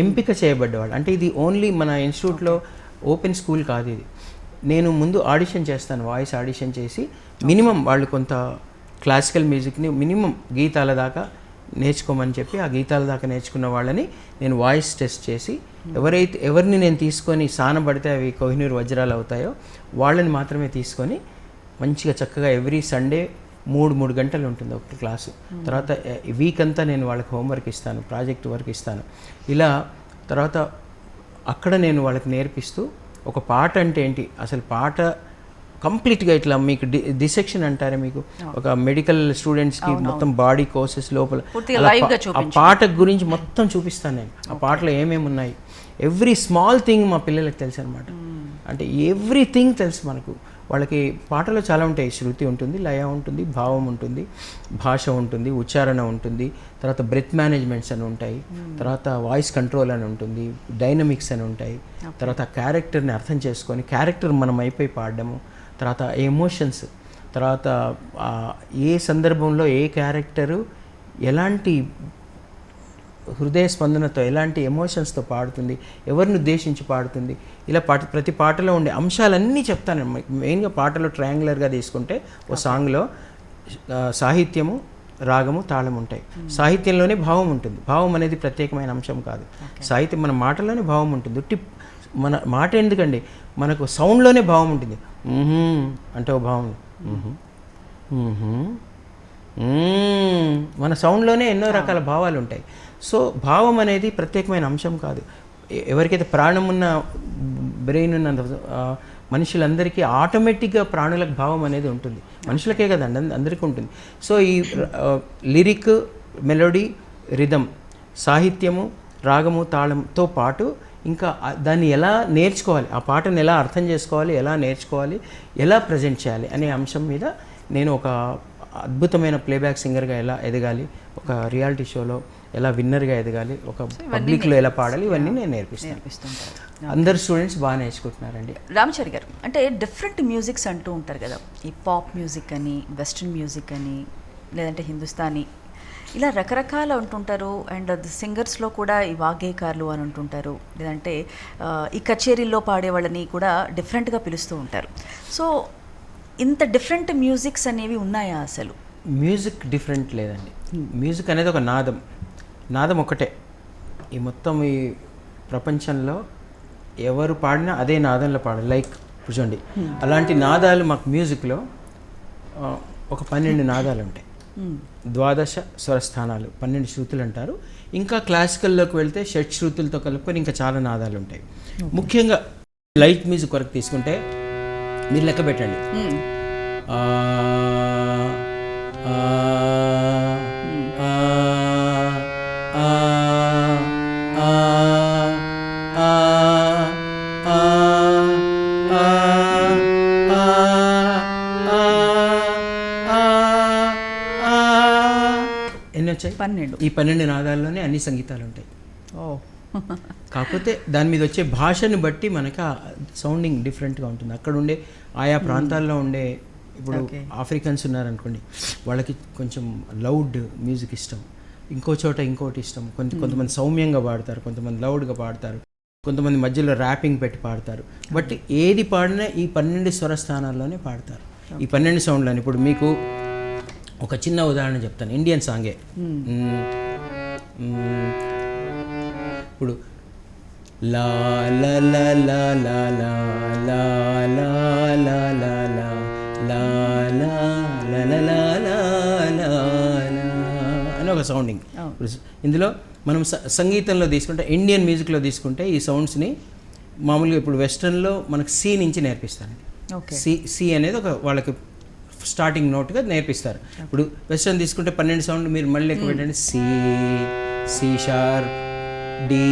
B: ఎంపిక చేయబడ్డవాళ్ళు. అంటే ఇది ఓన్లీ మన ఇన్స్టిట్యూట్లో ఓపెన్ స్కూల్ కాదు ఇది. నేను ముందు ఆడిషన్ చేస్తాను, వాయిస్ ఆడిషన్ చేసి మినిమం వాళ్ళు కొంత క్లాసికల్ మ్యూజిక్ని మినిమం గీతాల దాకా నేర్చుకోమని చెప్పి ఆ గీతాల దాకా నేర్చుకున్న వాళ్ళని నేను వాయిస్ టెస్ట్ చేసి ఎవరిని నేను తీసుకొని సానబడితే అవి కోహినూర్ వజ్రాలు అవుతాయో వాళ్ళని మాత్రమే తీసుకొని మంచిగా చక్కగా ఎవ్రీ సండే 3 గంటలు ఉంటుంది ఒక క్లాసు. తర్వాత వీక్ అంతా నేను వాళ్ళకి హోంవర్క్ ఇస్తాను, ప్రాజెక్ట్ వర్క్ ఇస్తాను. ఇలా తర్వాత అక్కడ నేను వాళ్ళకి నేర్పిస్తూ ఒక పాట అంటే ఏంటి, అసలు పాట కంప్లీట్గా ఇట్లా మీకు డిసెక్షన్ అంటారే, మీకు ఒక మెడికల్ స్టూడెంట్స్కి మొత్తం బాడీ కోర్సెస్ లోపల ఆ పాట గురించి మొత్తం చూపిస్తాను నేను. ఆ పాటలో ఏమేమి ఉన్నాయి, ఎవ్రీ స్మాల్ థింగ్ మా పిల్లలకి తెలుసు అనమాట. అంటే ఎవ్రీథింగ్ తెలుసు మనకు. వాళ్ళకి పాటలో చాలా ఉంటాయి, శృతి ఉంటుంది, లయ ఉంటుంది, భావం ఉంటుంది, భాష ఉంటుంది, ఉచ్చారణ ఉంటుంది, తర్వాత బ్రెత్ మేనేజ్మెంట్స్ అని ఉంటాయి, తర్వాత వాయిస్ కంట్రోల్ అని ఉంటుంది, డైనమిక్స్ అని ఉంటాయి, తర్వాత క్యారెక్టర్ని అర్థం చేసుకొని క్యారెక్టర్ మనం అయిపోయి పాడడము, తర్వాత ఎమోషన్స్, తర్వాత ఏ సందర్భంలో ఏ క్యారెక్టరు ఎలాంటి హృదయ స్పందనతో ఎలాంటి ఎమోషన్స్తో పాడుతుంది, ఎవరిని ఉద్దేశించి పాడుతుంది, ఇలా ప్రతి పాటలో ఉండే అంశాలన్నీ చెప్తాను. మెయిన్గా పాటలో ట్రయాంగులర్గా తీసుకుంటే ఓ సాంగ్లో సాహిత్యము, రాగము, తాళం ఉంటాయి. సాహిత్యంలోనే భావం ఉంటుంది. భావం అనేది ప్రత్యేకమైన అంశం కాదు. సాహిత్యం మన మాటలోనే భావం ఉంటుంది. మన మాట ఎందుకండి, మనకు సౌండ్లోనే భావం ఉంటుంది. అంటే ఓ భావం, మన సౌండ్లోనే ఎన్నో రకాల భావాలు ఉంటాయి. సో భావం అనేది ప్రత్యేకమైన అంశం కాదు. ఎవరికైతే ప్రాణం ఉన్న బ్రెయిన్ ఉన్న మనుషులందరికీ ఆటోమేటిక్గా ప్రాణులకు భావం అనేది ఉంటుంది. మనుషులకే కదండి, అందరికీ ఉంటుంది. సో ఈ లిరిక్, మెలోడీ, రిథమ్, సాహిత్యము, రాగము, తాళంతో పాటు ఇంకా దాన్ని ఎలా నేర్చుకోవాలి, ఆ పాటను ఎలా అర్థం చేసుకోవాలి, ఎలా నేర్చుకోవాలి, ఎలా ప్రజెంట్ చేయాలి అనే అంశం మీద నేను ఒక అద్భుతమైన ప్లేబ్యాక్ సింగర్గా ఎలా ఎదగాలి, ఒక రియాలిటీ షోలో ఎలా విన్నర్గా ఎదగాలి, ఒక పబ్లిక్లో ఎలా పాడాలి, ఇవన్నీ నేను నేర్పిస్తుంటాను. అందరు స్టూడెంట్స్ బాగా నేర్చుకుంటున్నారండి.
A: రామచారి గారు, అంటే డిఫరెంట్ మ్యూజిక్స్ అంటూ ఉంటారు కదా, ఈ పాప్ మ్యూజిక్ అని, వెస్ట్రన్ మ్యూజిక్ అని, లేదంటే హిందుస్థానీ, ఇలా రకరకాల ఉంటుంటారు. అండ్ సింగర్స్లో కూడా ఈ వాగ్గేయకారులు అని ఉంటుంటారు, లేదంటే ఈ కచేరీల్లో పాడే వాళ్ళని కూడా డిఫరెంట్గా పిలుస్తూ ఉంటారు. సో ఇంత డిఫరెంట్ మ్యూజిక్స్ అనేవి ఉన్నాయా అసలు?
B: మ్యూజిక్ డిఫరెంట్ లేదండి. మ్యూజిక్ అనేది ఒక నాదం. నాదం ఒకటే. ఈ మొత్తం ఈ ప్రపంచంలో ఎవరు పాడినా అదే నాదంలో పాడాలి. లైక్ చూడండి, అలాంటి నాదాలు మాకు మ్యూజిక్లో ఒక 12 నాదాలు ఉంటాయి. 12 స్వరస్థానాలు, 12 శృతులు అంటారు. ఇంకా క్లాసికల్లోకి వెళ్తే షట్ శృతులతో కలుపుకొని ఇంకా చాలా నాదాలు ఉంటాయి. ముఖ్యంగా లైట్ మ్యూజిక్ వరకు తీసుకుంటే మీరు లెక్క పెట్టండి. ఆ, ఆ, ఆ, ఆ, ఆ, ఆ, ఆ, ఎన్ని వచ్చాయి?
A: 12.
B: ఈ 12 నాదాల్లోనే అన్ని సంగీతాలు ఉంటాయి. కాకపోతే దాని మీద వచ్చే భాషని బట్టి మనకి ఆ సౌండింగ్ డిఫరెంట్గా ఉంటుంది. అక్కడ ఉండే ఆయా ప్రాంతాల్లో ఉండే, ఇప్పుడు ఆఫ్రికన్స్ ఉన్నారనుకోండి, వాళ్ళకి కొంచెం లౌడ్ మ్యూజిక్ ఇష్టం, ఇంకో చోట ఇంకోటి ఇష్టం. కొంతమంది సౌమ్యంగా పాడతారు, కొంతమంది లౌడ్గా పాడతారు, కొంతమంది మధ్యలో ర్యాపింగ్ పెట్టి పాడతారు. బట్ ఏది పాడినా ఈ 12 స్వరస్థానాల్లోనే పాడతారు, ఈ 12 సౌండ్లని. ఇప్పుడు మీకు ఒక చిన్న ఉదాహరణ చెప్తాను, ఇండియన్ సాంగే. ఇప్పుడు లా లా లా లా లా లా లా లా లా లా లా లా లా లా లా లా లా అని ఒక సౌండింగ్. ఇందులో మనం సంగీతంలో తీసుకుంటే, ఇండియన్ మ్యూజిక్లో తీసుకుంటే ఈ సౌండ్స్ని మామూలుగా ఇప్పుడు వెస్టర్న్లో మనకు సి నుంచి నేర్పిస్తారు. సి అనేది ఒక వాళ్ళకి స్టార్టింగ్ నోట్గా నేర్పిస్తారు. ఇప్పుడు వెస్టర్న్ తీసుకుంటే 12 సౌండ్ మీరు మళ్ళీ లెక్క పెట్టండి. C, C sharp, D,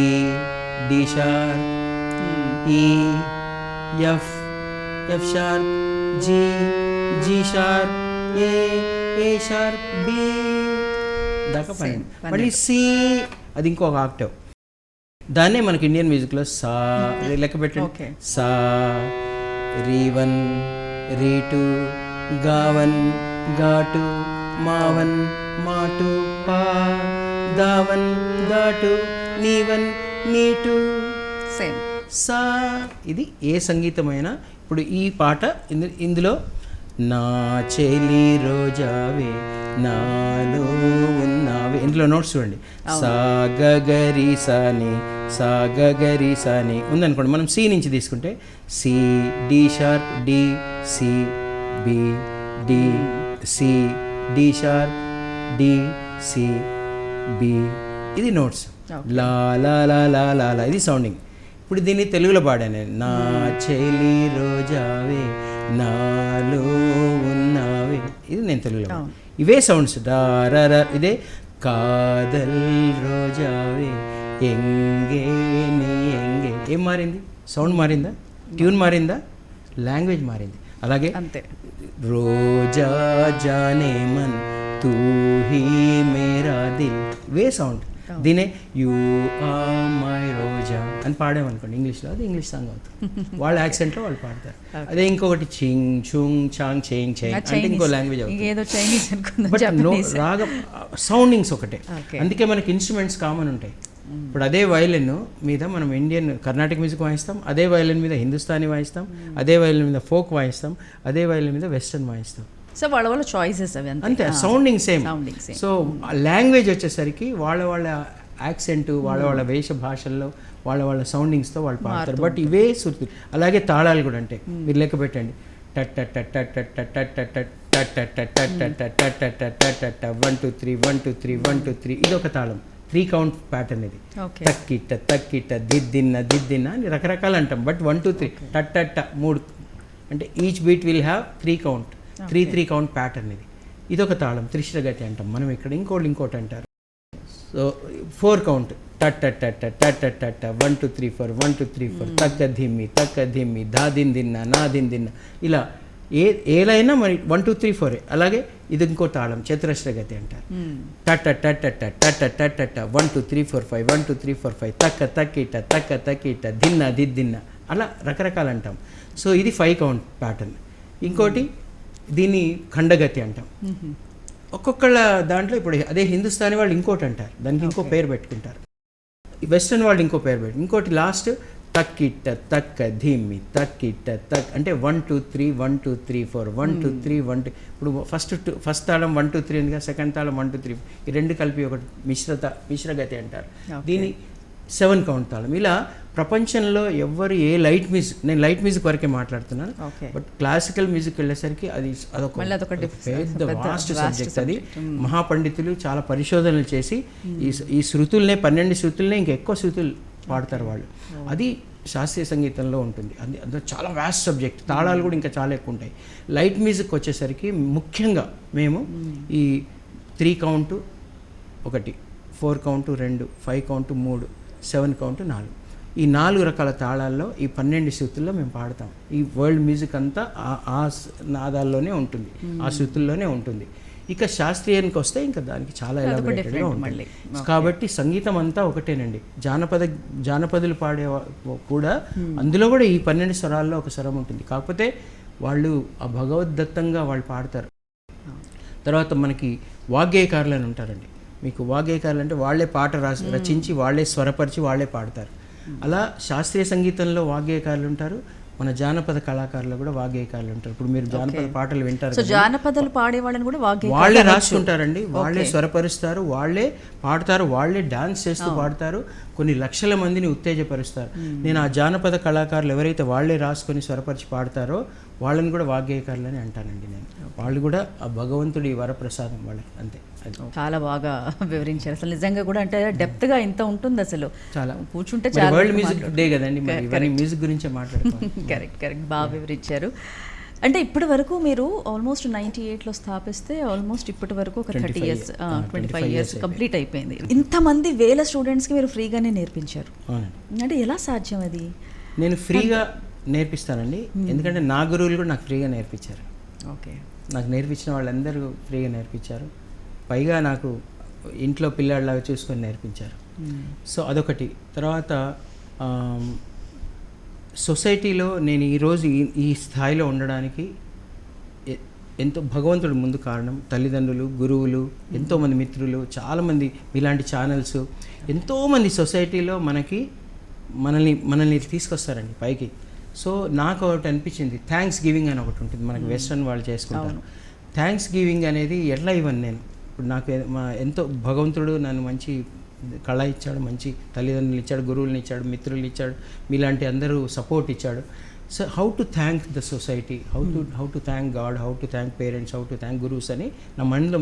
B: D sharp, E, F, F sharp, G, G sharp, A, A sharp, B దాకా 12. మళ్ళీ సి, అది ఇంకొక ఆక్టవ్. దాన్నే మనకి ఇండియన్ మ్యూజిక్లో సా లెక్క పెట్టండి. సా, రీ1, రీ2, గావన్, గాటు, మావన్, మాటు, పా, దావన్, దాటు, నీవన్, నీటు, సేమ్ సా. ఇది ఏ సంగీతమైనా. ఇప్పుడు ఈ పాట ఇందులో నా చెలి రోజావే నాలో ఉన్నావే, ఇందులో నోట్స్ చూడండి. సా గరి సాని, సా గరి సాని ఉందనుకోండి. మనం సి నుంచి తీసుకుంటే C, D sharp, D, C, B, D, C, D sharp, D, C, B. ఇది నోట్స్. లా లా లా లా లా లా, ఇది సౌండింగ్. ఇప్పుడు దీన్ని తెలుగులో పాడాను నేను. నా చెలి రోజావే నాలో ఉన్నావే, ఇది నేను తెలుగులో. ఇవే సౌండ్స్. డారా, ఇదే కాదల్ రోజావే ఎంగే నీ ఎంగే. ఏం మారింది? సౌండ్ మారిందా? ట్యూన్ మారిందా? లాంగ్వేజ్ మారింది. అలాగే రోజా జానే మన్ తూ he Mera Dil, way sound. దీనే you are my రోజా అని పాడామనుకోండి ఇంగ్లీష్లో, అది ఇంగ్లీష్ సాంగ్ అవుతుంది. వాళ్ళ యాక్సెంట్లో వాళ్ళు పాడతారు. అదే ఇంకొకటి చింగ్ చుంగ్ చాంగ్ చేయింగ్ చేయింగ్ అంటే ఇంకో లాంగ్వేజ్ అవుతుంది. బట్ రాగం సౌండింగ్స్ ఒకటే. అందుకే మనకి ఇన్స్ట్రుమెంట్స్ కామన్ ఉంటాయి. ఇప్పుడు అదే వయలిన్ మీద మనం ఇండియన్ కర్ణాటక మ్యూజిక్ వాయిస్తాం, అదే వయలిన్ మీద హిందుస్థానీ వాయిస్తాం, అదే వయలిన్ మీద ఫోక్ వాయిస్తాం, అదే వయలిన్ మీద వెస్టర్న్ వాయిస్తాం.
A: సో వాళ్ళ వాళ్ళ చాయిసెస్ అవి
B: అంతే. Sounding same. సో లాంగ్వేజ్ వచ్చేసరికి వాళ్ళ యాక్సెంట్, వాళ్ళ వేష భాషల్లో వాళ్ళ సౌండింగ్స్తో వాళ్ళు పాడతారు. బట్ ఇవే శృతులు. అలాగే తాళాలు కూడా అంటే మీరు లెక్క పెట్టండి. 1 2 3 1 2 3 1 2 3, ఇది ఒక తాళం. 3 కౌంట్ ప్యాటర్న్ ఇది. తక్కిట తక్కిట దిద్దిన్న దిద్దిన్న అని రకరకాలు అంటాం. బట్ 1 2 3 టట్ 3 అంటే each beat will have 3 count. 3 count pattern ఇది. ఇదొక తాళం, త్రిశ్రగతి అంటాం మనం ఇక్కడ. ఇంకోటి అంటారు. So 4 count. 1 2 3 4 1 2 3 4 తక్క ధిమ్మి దా దిన్ దిన్న నా దిన్ దిన్న, ఇలా ఏలైనా మరి 1 2 3 4. అలాగే ఇది ఇంకో తాళం, చతురస్రగతి అంటారు. 1 2 3 4 5 1 2 3 4 5 తక్క తక్కిట దిన్న దిద్దిన్న, అలా రకరకాలు అంటాం. సో ఇది 5 కౌంట్ ప్యాటర్న్. ఇంకోటి దీన్ని ఖండగతి అంటాం. ఒక్కొక్కళ్ళ దాంట్లో ఇప్పుడు అదే హిందుస్థానీ వాళ్ళు ఇంకోటి అంటారు, దానికి ఇంకో పేరు పెట్టుకుంటారు. వెస్టర్న్ వాళ్ళు ఇంకో పేరు ఇంకోటి లాస్ట్ తక్కిట్ట తక్క ధీమి తక్కిట్ట తక్ అంటే 1 2 3 1 2 3 4 1 2 3 1 2. ఇప్పుడు ఫస్ట్ తాళం 1 2 3 ఉంది కదా, సెకండ్ తాళం 1 2 3, ఈ రెండు కలిపి ఒకటి మిశ్రగతి అంటారు. దీని 7 కౌంట్ తాళం. ఇలా ప్రపంచంలో ఎవ్వరు ఏ నేను లైట్ మ్యూజిక్ వరకే మాట్లాడుతున్నాను. బట్ క్లాసికల్ మ్యూజిక్ వెళ్ళేసరికి అదొక పెద్ద వాస్ట్ సబ్జెక్ట్. అది మహాపండితులు చాలా పరిశోధనలు చేసి ఈ శృతుల్నే 12 శృతుల్నే ఇంకా ఎక్కువ శృతులు పాడతారు వాళ్ళు. అది శాస్త్రీయ సంగీతంలో ఉంటుంది. అది చాలా వాస్ట్ సబ్జెక్ట్. తాళాలు కూడా ఇంకా చాలా ఎక్కువ ఉంటాయి. లైట్ మ్యూజిక్ వచ్చేసరికి ముఖ్యంగా మేము ఈ 3 కౌంటు 1, 4 కౌంటు 2, 5 కౌంటు 3, 7 కౌంటు 4, ఈ 4 రకాల తాళాల్లో ఈ 12 శృతుల్లో మేము పాడతాం. ఈ వరల్డ్ మ్యూజిక్ అంతా ఆ నాదాల్లోనే ఉంటుంది, ఆ శృతుల్లోనే ఉంటుంది. ఇక శాస్త్రీయానికి వస్తే ఇంకా దానికి చాలా ఎలాబొరేటెడ్గా ఉంటుంది. కాబట్టి సంగీతం అంతా ఒకటేనండి. జానపదులు పాడే కూడా అందులో కూడా ఈ 12 స్వరాల్లో ఒక స్వరం ఉంటుంది. కాకపోతే వాళ్ళు ఆ భగవద్దత్తంగా వాళ్ళు పాడతారు. తర్వాత మనకి వాగ్గేయకారులు అని ఉంటారండి. మీకు వాగ్గేయకారులు అంటే వాళ్ళే పాట రచించి వాళ్ళే స్వరపరిచి వాళ్ళే పాడతారు. అలా శాస్త్రీయ సంగీతంలో వాగ్గేయకారులు ఉంటారు, మన జానపద కళాకారులు కూడా వాగ్గేయకారులు ఉంటారు. ఇప్పుడు మీరు జానపద పాటలు వింటారు,
A: జానపదాలు పాడే వాళ్ళని కూడా
B: వాళ్ళే రాసుకుంటారండి, వాళ్ళే స్వరపరుస్తారు, వాళ్ళే పాడతారు, వాళ్ళే డాన్స్ చేస్తూ పాడతారు, కొన్ని లక్షల మందిని ఉత్తేజపరుస్తారు. నేను ఆ జానపద కళాకారులు ఎవరైతే వాళ్ళే రాసుకొని స్వరపరిచి పాడతారో వాళ్ళని కూడా వాగ్గేయకారులు అని అంటానండి నేను. వాళ్ళు కూడా ఆ భగవంతుడి వరప్రసాదం వాళ్ళకి, అంతే.
A: చాలా బాగా వివరించారు. అసలు నిజంగా కూడా అంటే డెప్త్గా ఇంత ఉంటుంది అసలు.
B: చాలా
A: కూర్చుంటే
B: వరల్డ్ మ్యూజిక్ డే కదండి, మ్యూజిక్ గురించే మాట్లాడుతాం.
A: కరెక్ట్ బాగా వివరించారు. అంటే ఇప్పటి వరకు మీరు ఆల్మోస్ట్ 98లో స్థాపిస్తే ఆల్మోస్ట్ ఇప్పటి వరకు ఒక 25 ఇయర్స్ కంప్లీట్ అయిపోయింది. ఇంతమంది వేల స్టూడెంట్స్కి మీరు ఫ్రీగానే నేర్పించారు అంటే ఎలా సాధ్యం అది?
B: నేను ఫ్రీగా నేర్పిస్తానండి, ఎందుకంటే నా గురువులు కూడా నాకు ఫ్రీగా నేర్పించారు.
A: ఓకే,
B: నాకు నేర్పించిన వాళ్ళందరూ ఫ్రీగా నేర్పించారు. పైగా నాకు ఇంట్లో పిల్లాడిలాగా చూసుకొని నేర్పించారు. సో అదొకటి. తర్వాత సొసైటీలో నేను ఈరోజు ఈ స్థాయిలో ఉండడానికి ఎంతో భగవంతుడు ముందు కారణం. తల్లిదండ్రులు, గురువులు, ఎంతోమంది మిత్రులు, చాలామంది ఇలాంటి ఛానల్స్, ఎంతోమంది సొసైటీలో మనల్ని తీసుకొస్తారండి పైకి. సో నాకు ఒకటి అనిపించింది, థ్యాంక్స్ గివింగ్ అని ఒకటి ఉంటుంది మనకి, వెస్ట్రన్ వాళ్ళు చేసుకుంటారు. థ్యాంక్స్ గివింగ్ అనేది ఎట్లా ఇవ్వను నేను. ఇప్పుడు నాకు ఎంతో భగవంతుడు నన్ను మంచి కళ ఇచ్చాడు, మంచి తల్లిదండ్రులు ఇచ్చాడు, గురువులను ఇచ్చాడు, మిత్రులు ఇచ్చాడు, మీలాంటి అందరూ సపోర్ట్ ఇచ్చాడు. So how to thank the society, how to thank God, how to thank parents, how to thank గురువుస్ అని నా మైండ్లో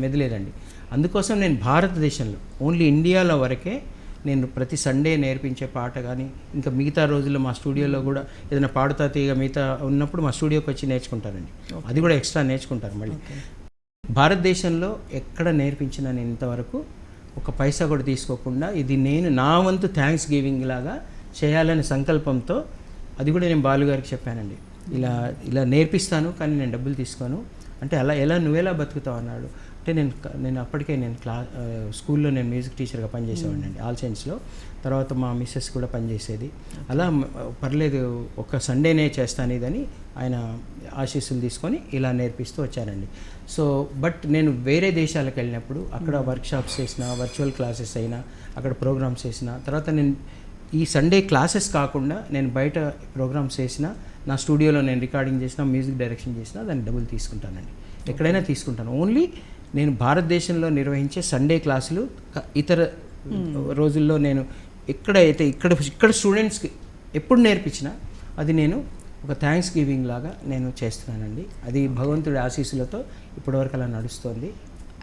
B: మెదిలేదండి. అందుకోసం నేను భారతదేశంలో, ఓన్లీ ఇండియాలో వరకే నేను ప్రతి సండే నేర్పించే పాట కానీ, ఇంకా మిగతా రోజుల్లో మా స్టూడియోలో కూడా ఏదైనా పాడుతా తీగ మిగతా ఉన్నప్పుడు మా స్టూడియోకి వచ్చి నేర్చుకుంటానండి. అది కూడా ఎక్స్ట్రా నేర్చుకుంటారు మళ్ళీ. భారతదేశంలో ఎక్కడ నేర్పించిన నేను ఇంతవరకు ఒక పైసా కూడా తీసుకోకుండా ఇది నేను నా వంతు థ్యాంక్స్ గివింగ్ లాగా చేయాలనే సంకల్పంతో, అది కూడా నేను బాలుగారికి చెప్పానండి. ఇలా నేర్పిస్తాను కానీ నేను డబ్బులు తీసుకోను అంటే, నువ్వెలా బతుకుతావు అన్నాడు. అంటే నేను అప్పటికే స్కూల్లో నేను మ్యూజిక్ టీచర్గా పనిచేసేవాడిని అండి, ఆల్ సైన్స్లో. తర్వాత మా మిస్సెస్ కూడా పనిచేసేది. అలా పర్లేదు ఒక సండేనే చేస్తాను ఇదని ఆయన ఆశీస్సులు తీసుకొని ఇలా నేర్పిస్తూ వచ్చానండి. సో బట్ నేను వేరే దేశాలకు వెళ్ళినప్పుడు అక్కడ వర్క్షాప్స్ చేసిన, వర్చువల్ క్లాసెస్ అయినా, అక్కడ ప్రోగ్రామ్స్ చేసిన తర్వాత నేను ఈ సండే క్లాసెస్ కాకుండా నేను బయట ప్రోగ్రామ్స్ చేసిన, నా స్టూడియోలో నేను రికార్డింగ్ చేసిన, మ్యూజిక్ డైరెక్షన్ చేసిన దాన్ని డబ్బులు తీసుకుంటానండి. ఎక్కడైనా తీసుకుంటాను. ఓన్లీ నేను భారతదేశంలో నిర్వహించే సండే క్లాసులు, ఇతర రోజుల్లో నేను ఇక్కడ స్టూడెంట్స్కి ఎప్పుడు నేర్పించినా అది నేను ఒక థ్యాంక్స్ గివింగ్ లాగా నేను చేస్తున్నానండి. అది భగవంతుడి ఆశీస్సులతో ఇప్పటివరకు అలా నడుస్తుంది.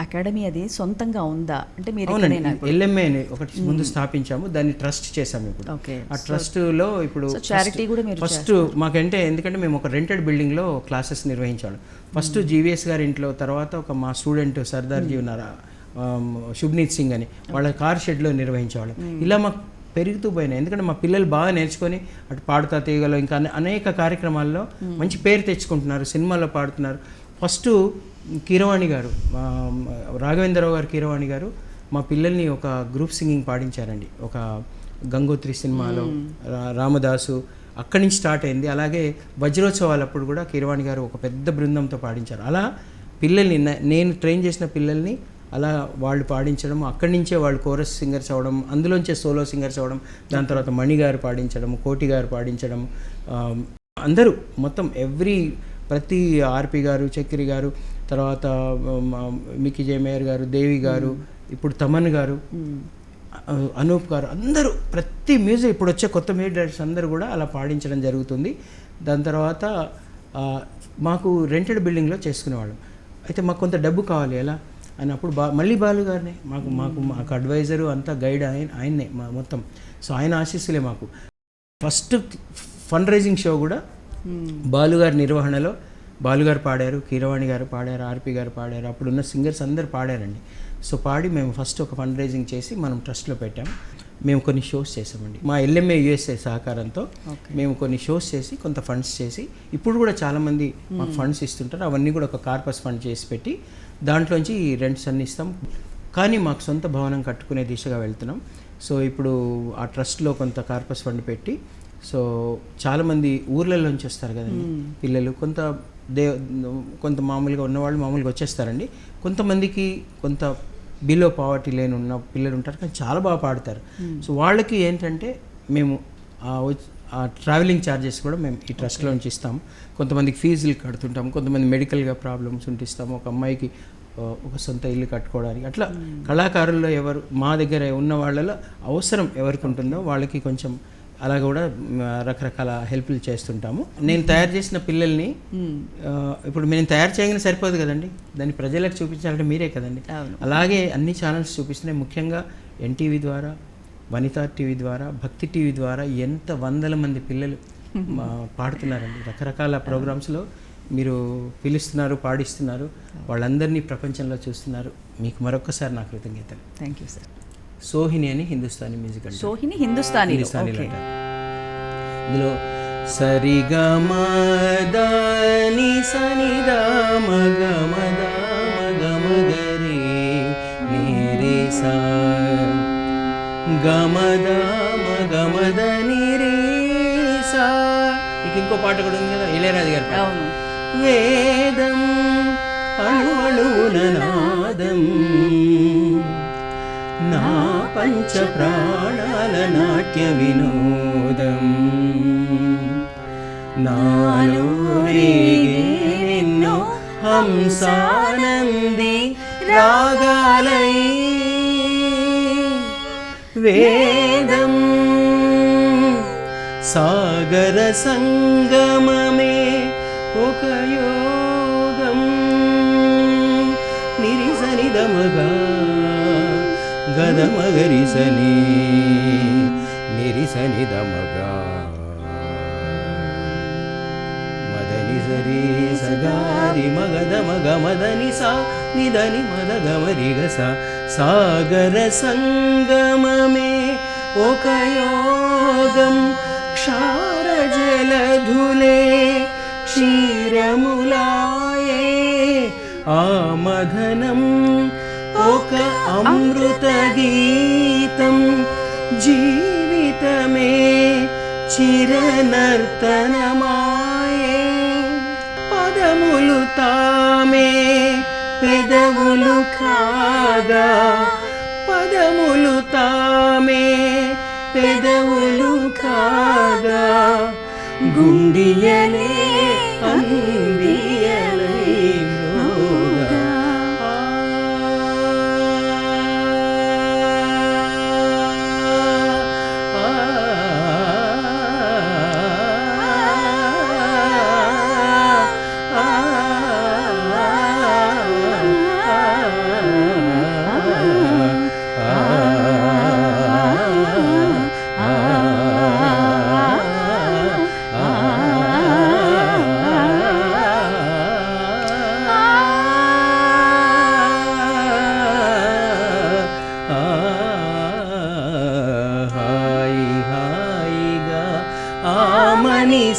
A: అకాడమీ అది సొంతంగా ఉందా అంటే మీరు?
B: ఎల్ఎంఏ అని ఒకటి ముందు స్థాపించాము, దాన్ని ట్రస్ట్ చేసాము. ఇప్పుడు ఆ ట్రస్ట్లో ఇప్పుడు
A: చారిటీ కూడా
B: ఫస్ట్ మాకంటే, ఎందుకంటే మేము ఒక రెంటెడ్ బిల్డింగ్లో క్లాసెస్ నిర్వహించాము. ఫస్ట్ జీవీఎస్ గారి ఇంట్లో, తర్వాత ఒక మా స్టూడెంట్ సర్దార్జీ ఉన్నారు, శుభ్నీత్ సింగ్ అని, వాళ్ళ కార్ షెడ్లో నిర్వహించేవాళ్ళం. ఇలా మాకు పెరుగుతూ పోయినాయి. ఎందుకంటే మా పిల్లలు బాగా నేర్చుకొని అటు పాడుతా తీగలో ఇంకా అనేక కార్యక్రమాల్లో మంచి పేరు తెచ్చుకుంటున్నారు, సినిమాల్లో పాడుతున్నారు. ఫస్ట్ కీరవాణి గారు, రాఘవేంద్రరావు గారు, కీరవాణి గారు మా పిల్లల్ని ఒక గ్రూప్ సింగింగ్ పాడించారండి. ఒక గంగోత్రి సినిమాలో రామదాసు, అక్కడి నుంచి స్టార్ట్ అయింది. అలాగే వజ్రోత్సవాలప్పుడు కూడా కీరవాణి గారు ఒక పెద్ద బృందంతో పాడించారు. అలా పిల్లల్ని, నేను ట్రైన్ చేసిన పిల్లల్ని అలా వాళ్ళు పాడించడం, అక్కడి నుంచే వాళ్ళు కోరస్ సింగర్స్ అవ్వడం, అందులోంచే సోలో సింగర్స్ అవ్వడం, దాని తర్వాత మణి గారు పాడించడం, కోటి గారు పాడించడం, అందరూ మొత్తం ప్రతి ఆర్పి గారు, చక్రి గారు, తర్వాత మిక్కీ జయమేయర్ గారు, దేవి గారు, ఇప్పుడు తమన్ గారు, అనూప్ గారు, అందరూ ప్రతి మ్యూజిక్ ఇప్పుడు వచ్చే కొత్త మ్యూజిక్ డైరెక్టర్స్ అందరూ కూడా అలా పాడించడం జరుగుతుంది. దాని తర్వాత మాకు రెంటెడ్ బిల్డింగ్లో చేసుకునేవాళ్ళం. అయితే మాకు కొంత డబ్బు కావాలి ఎలా అని అప్పుడు మళ్ళీ బాలు గారినే మాకు అడ్వైజరు అంతా గైడ్ ఆయన్నే మొత్తం. సో ఆయన ఆశీస్సులే మాకు. ఫస్ట్ ఫండ్ రైజింగ్ షో కూడా బాలుగారి నిర్వహణలో బాలుగారు పాడారు, కీరవాణి గారు పాడారు, ఆర్పి గారు పాడారు, అప్పుడున్న సింగర్స్ అందరు పాడారండి. సో పాడి మేము ఫస్ట్ ఒక ఫండ్ రైజింగ్ చేసి మనం ట్రస్ట్లో పెట్టాము. మేము కొన్ని షోస్ చేసామండి మా LMA USA సహకారంతో. మేము కొన్ని షోస్ చేసి కొంత ఫండ్స్ చేసి ఇప్పుడు కూడా చాలామంది మాకు ఫండ్స్ ఇస్తుంటారు. అవన్నీ కూడా ఒక కార్పస్ ఫండ్ చేసి పెట్టి దాంట్లోంచి రెంట్స్ అన్నీ ఇస్తాం. కానీ మాకు సొంత భవనం కట్టుకునే దిశగా వెళ్తున్నాం. సో ఇప్పుడు ఆ ట్రస్ట్లో కొంత కార్పస్ ఫండ్ పెట్టి, సో చాలామంది ఊర్లలోంచి వస్తారు కదండి పిల్లలు, కొంత మామూలుగా ఉన్నవాళ్ళు మామూలుగా వచ్చేస్తారండి. కొంతమందికి కొంత బిలో పావర్టీ లేని ఉన్న పిల్లలు ఉంటారు, కానీ చాలా బాగా పాడతారు. సో వాళ్ళకి ఏంటంటే మేము ఆ ట్రావెలింగ్ ఛార్జెస్ కూడా మేము ఈ ట్రస్ట్లో నుంచి ఇస్తాము. కొంతమందికి ఫీజులు కడుతుంటాము, కొంతమంది మెడికల్గా ప్రాబ్లమ్స్ ఉంటిస్తాము, ఒక అమ్మాయికి ఒక సొంత ఇల్లు కట్టుకోవడానికి. అట్లా కళాకారుల్లో ఎవరు మా దగ్గర ఉన్న వాళ్ళలో అవసరం ఎవరికి ఉంటుందో వాళ్ళకి కొంచెం అలా కూడా రకరకాల హెల్ప్లు చేస్తుంటాము. నేను తయారు చేసిన పిల్లల్ని ఇప్పుడు నేను తయారు చేయగానే సరిపోదు కదండి, దాన్ని ప్రజలకు చూపించాలంటే మీరే కదండి. అలాగే అన్ని ఛానల్స్ చూపిస్తున్నాయి. ముఖ్యంగా NTV ద్వారా, వనితా టీవీ ద్వారా, భక్తి టీవీ ద్వారా ఎంత వందల మంది పిల్లలు పాడుతున్నారండి. రకరకాల ప్రోగ్రామ్స్లో మీరు పిలుస్తున్నారు, పాడిస్తున్నారు, వాళ్ళందరినీ ప్రపంచంలో చూస్తున్నారు. మీకు మరొకసారి నా కృతజ్ఞతలు.
A: Thank you sir.
B: సోహిని అని హిందుస్థానీ మ్యూజిక్ అంటారు.
A: సోహిని హిందుస్థానీలో
B: అంటారు. ఇందులో సరిగమదని సనిదమగమదమగమగరి నీరే సా గమదమగమదని రే సా. ఇంకో పాట కూడా ఉంది కదా ఇళయరాజు గారు. వేదం అణువణువున నాదం నా పంచ ప్రాణాల నాట్య వినోదం నాలో రేగెన్నో హంసానంది రాగాలై వేదం సాగర సంగమమే ఒక యోగం నిరిసనిదమగా గదమగరిసని నిరిసనిదమగా మదని సరి సగారి మగదమగ మదని సా నిదని మదగమరిగస సాగర సంగమమే ఒక యోగం క్షార జలధులే క్షీరములాయే ఆమధనం ఒక అమృత గీతం జీవితమే చిరనర్తనమాయే పదములు తామే పెదవులు కాగా పదములు తామే పెదవులు కాగా గుండియలే అందియలై మ్రోగా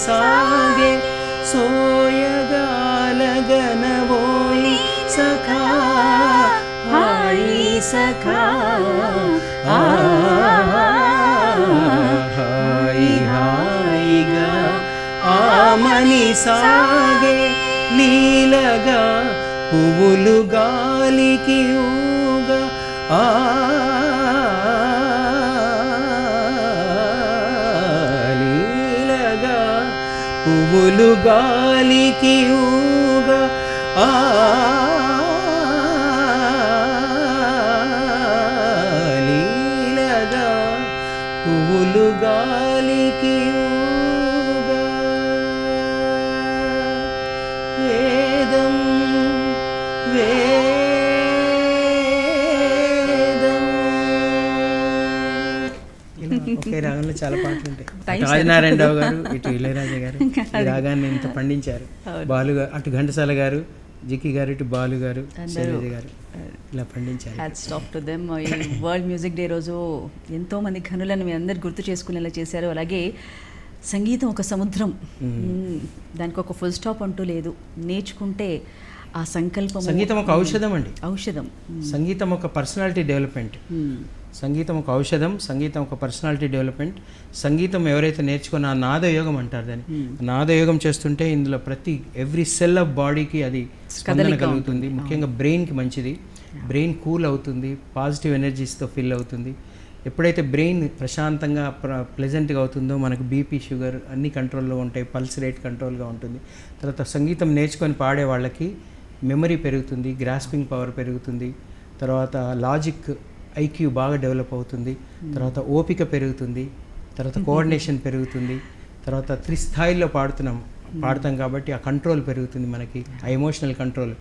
B: సాగే సోయగాలగనవోయి సఖా హాయి సఖా హాయి హాయిగా ఆమని సాగే లీలగా పువ్వులు గాలికి ఆ లీలగా పువ్వులు గాలికి ఊగా ఆ లీలగా పువ్వులు గాలికి ఊగా వేదం వేదం ఇలా ఒకే రాగంలో చాలా పాటలు ఉంటాయి. రాజనారాయణరావు గారు, ఇటు ఇళయరాజా గారు ఈ రాగాన్ని ఇంత పండించారు. బాలు గారు, అటు ఘంటసాల గారు, జిక్కి గారు, ఇటు బాలు గారు, శైలజ గారు ఇలా పండించారు.
A: Hats off to them. ఈ వరల్డ్ మ్యూజిక్ డే రోజు ఎంతోమంది ఘనులను మీ అందరు గుర్తు చేసుకునేలా చేశారు. అలాగే సంగీతం ఒక సముద్రం, దానికి ఒక ఫుల్ స్టాప్ అంటూ లేదు. నేర్చుకుంటే ఆ సంకల్పం.
B: సంగీతం ఒక ఔషధం అండి.
A: ఔషధం.
B: సంగీతం ఒక పర్సనాలిటీ డెవలప్మెంట్. సంగీతం ఒక ఔషధం, సంగీతం ఒక పర్సనాలిటీ డెవలప్మెంట్. సంగీతం ఎవరైతే నేర్చుకున్న ఆ నాదయోగం అంటారు దాన్ని. నాదయోగం చేస్తుంటే ఇందులో ప్రతి ఎవ్రీ సెల్ ఆఫ్ బాడీకి అది స్పందన కలుగుతుంది. ముఖ్యంగా బ్రెయిన్కి మంచిది. బ్రెయిన్ కూల్ అవుతుంది, పాజిటివ్ ఎనర్జీస్తో ఫిల్ అవుతుంది. ఎప్పుడైతే బ్రెయిన్ ప్రశాంతంగా ప్లెజెంట్గా అవుతుందో మనకు బీపీ, షుగర్ అన్ని కంట్రోల్లో ఉంటాయి, పల్స్ రేట్ కంట్రోల్గా ఉంటుంది. తర్వాత సంగీతం నేర్చుకొని పాడే వాళ్ళకి మెమరీ పెరుగుతుంది, గ్రాస్పింగ్ పవర్ పెరుగుతుంది, తర్వాత లాజిక్ ఐక్యూ బాగా డెవలప్ అవుతుంది, తర్వాత ఓపిక పెరుగుతుంది, తర్వాత కోఆర్డినేషన్ పెరుగుతుంది, తర్వాత త్రిస్థాయిల్లో పాడతాం కాబట్టి ఆ కంట్రోల్ పెరుగుతుంది మనకి, ఆ ఎమోషనల్ కంట్రోల్.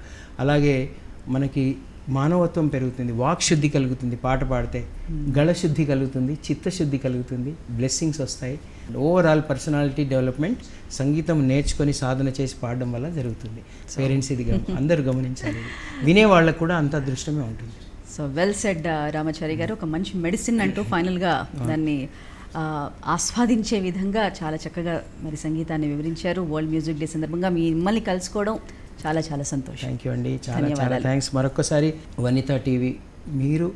B: అలాగే మనకి మానవత్వం పెరుగుతుంది, వాక్శుద్ధి కలుగుతుంది పాట పాడితే, గళశుద్ధి కలుగుతుంది, చిత్తశుద్ధి కలుగుతుంది, బ్లెస్సింగ్స్ వస్తాయి. ఓవరాల్ పర్సనాలిటీ డెవలప్మెంట్ సంగీతం నేర్చుకొని సాధన చేసి పాడడం వల్ల జరుగుతుంది. పేరెంట్స్ ఇది అందరూ గమనించాలి. వినే వాళ్ళకు కూడా అంత అదృష్టమే ఉంటుంది.
A: సో వెల్ సెడ్ రామాచారి గారు. ఒక మంచి మెడిసిన్ అంటూ ఫైనల్గా దాన్ని ఆస్వాదించే విధంగా చాలా చక్కగా మరి సంగీతాన్ని వివరించారు. వరల్డ్ మ్యూజిక్ డే సందర్భంగా మిమ్మల్ని కలుసుకోవడం చాలా చాలా సంతోషం.
B: థ్యాంక్ యూ అండి, చాలా చాలా థ్యాంక్స్. మరొకసారి వనితా టీవీ మీరు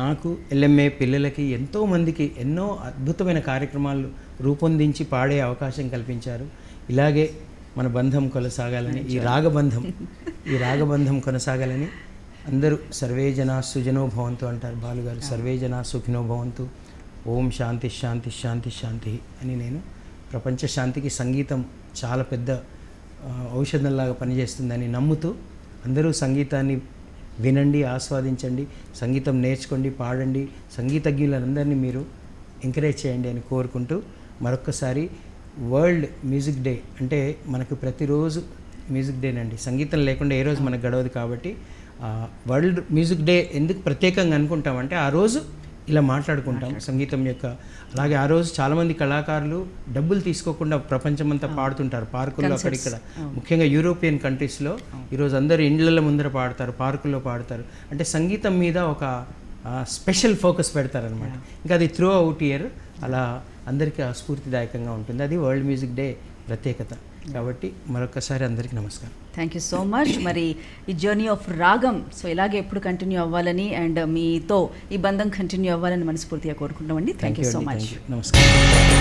B: నాకు, ఎల్ఎంఏ పిల్లలకి ఎంతోమందికి ఎన్నో అద్భుతమైన కార్యక్రమాలు రూపొందించి పాడే అవకాశం కల్పించారు. ఇలాగే మన బంధం కొనసాగాలని, ఈ రాగబంధం కొనసాగాలని అందరూ సర్వే జనా సుజనో భవంతు అంటారు బాలుగారు. సర్వే జనా సుఖినో భవంతు. ఓం శాంతి శాంతి శాంతి శాంతి అని నేను ప్రపంచ శాంతికి సంగీతం చాలా పెద్ద ఔషధంలాగా పనిచేస్తుందని నమ్ముతూ అందరూ సంగీతాన్ని వినండి, ఆస్వాదించండి, సంగీతం నేర్చుకోండి, పాడండి, సంగీతజ్ఞులందరినీ మీరు ఎంకరేజ్ చేయండి అని కోరుకుంటూ మరొక్కసారి వరల్డ్ మ్యూజిక్ డే అంటే మనకు ప్రతిరోజు మ్యూజిక్ డేనండి. సంగీతం లేకుండా ఏ రోజు మనకు గడవదు. కాబట్టి వరల్డ్ మ్యూజిక్ డే ఎందుకు ప్రత్యేకంగా అనుకుంటామంటే ఆ రోజు ఇలా మాట్లాడుకుంటాం సంగీతం యొక్క. అలాగే ఆ రోజు చాలామంది కళాకారులు డబ్బులు తీసుకోకుండా ప్రపంచమంతా పాడుతుంటారు పార్కుల్లో, అక్కడిక్కడ. ముఖ్యంగా యూరోపియన్ కంట్రీస్లో ఈరోజు అందరూ ఇండ్ల ముందర పాడతారు, పార్కుల్లో పాడతారు. అంటే సంగీతం మీద ఒక స్పెషల్ ఫోకస్ పెడతారనమాట. ఇంకా అది త్రూ అవుట్ ఇయర్ అలా అందరికీ స్ఫూర్తిదాయకంగా ఉంటుంది. అది వరల్డ్ మ్యూజిక్ డే ప్రత్యేకత. కాబట్టి మరొకసారి అందరికీ నమస్కారం.
A: Thank you so much. మరి ఈ జర్నీ ఆఫ్ రాగం సో ఇలాగే ఎప్పుడు కంటిన్యూ అవ్వాలని అండ్ మీతో ఈ బంధం కంటిన్యూ అవ్వాలని మనస్ఫూర్తిగా కోరుకుంటామండి. Thank you so much.
B: నమస్కారం.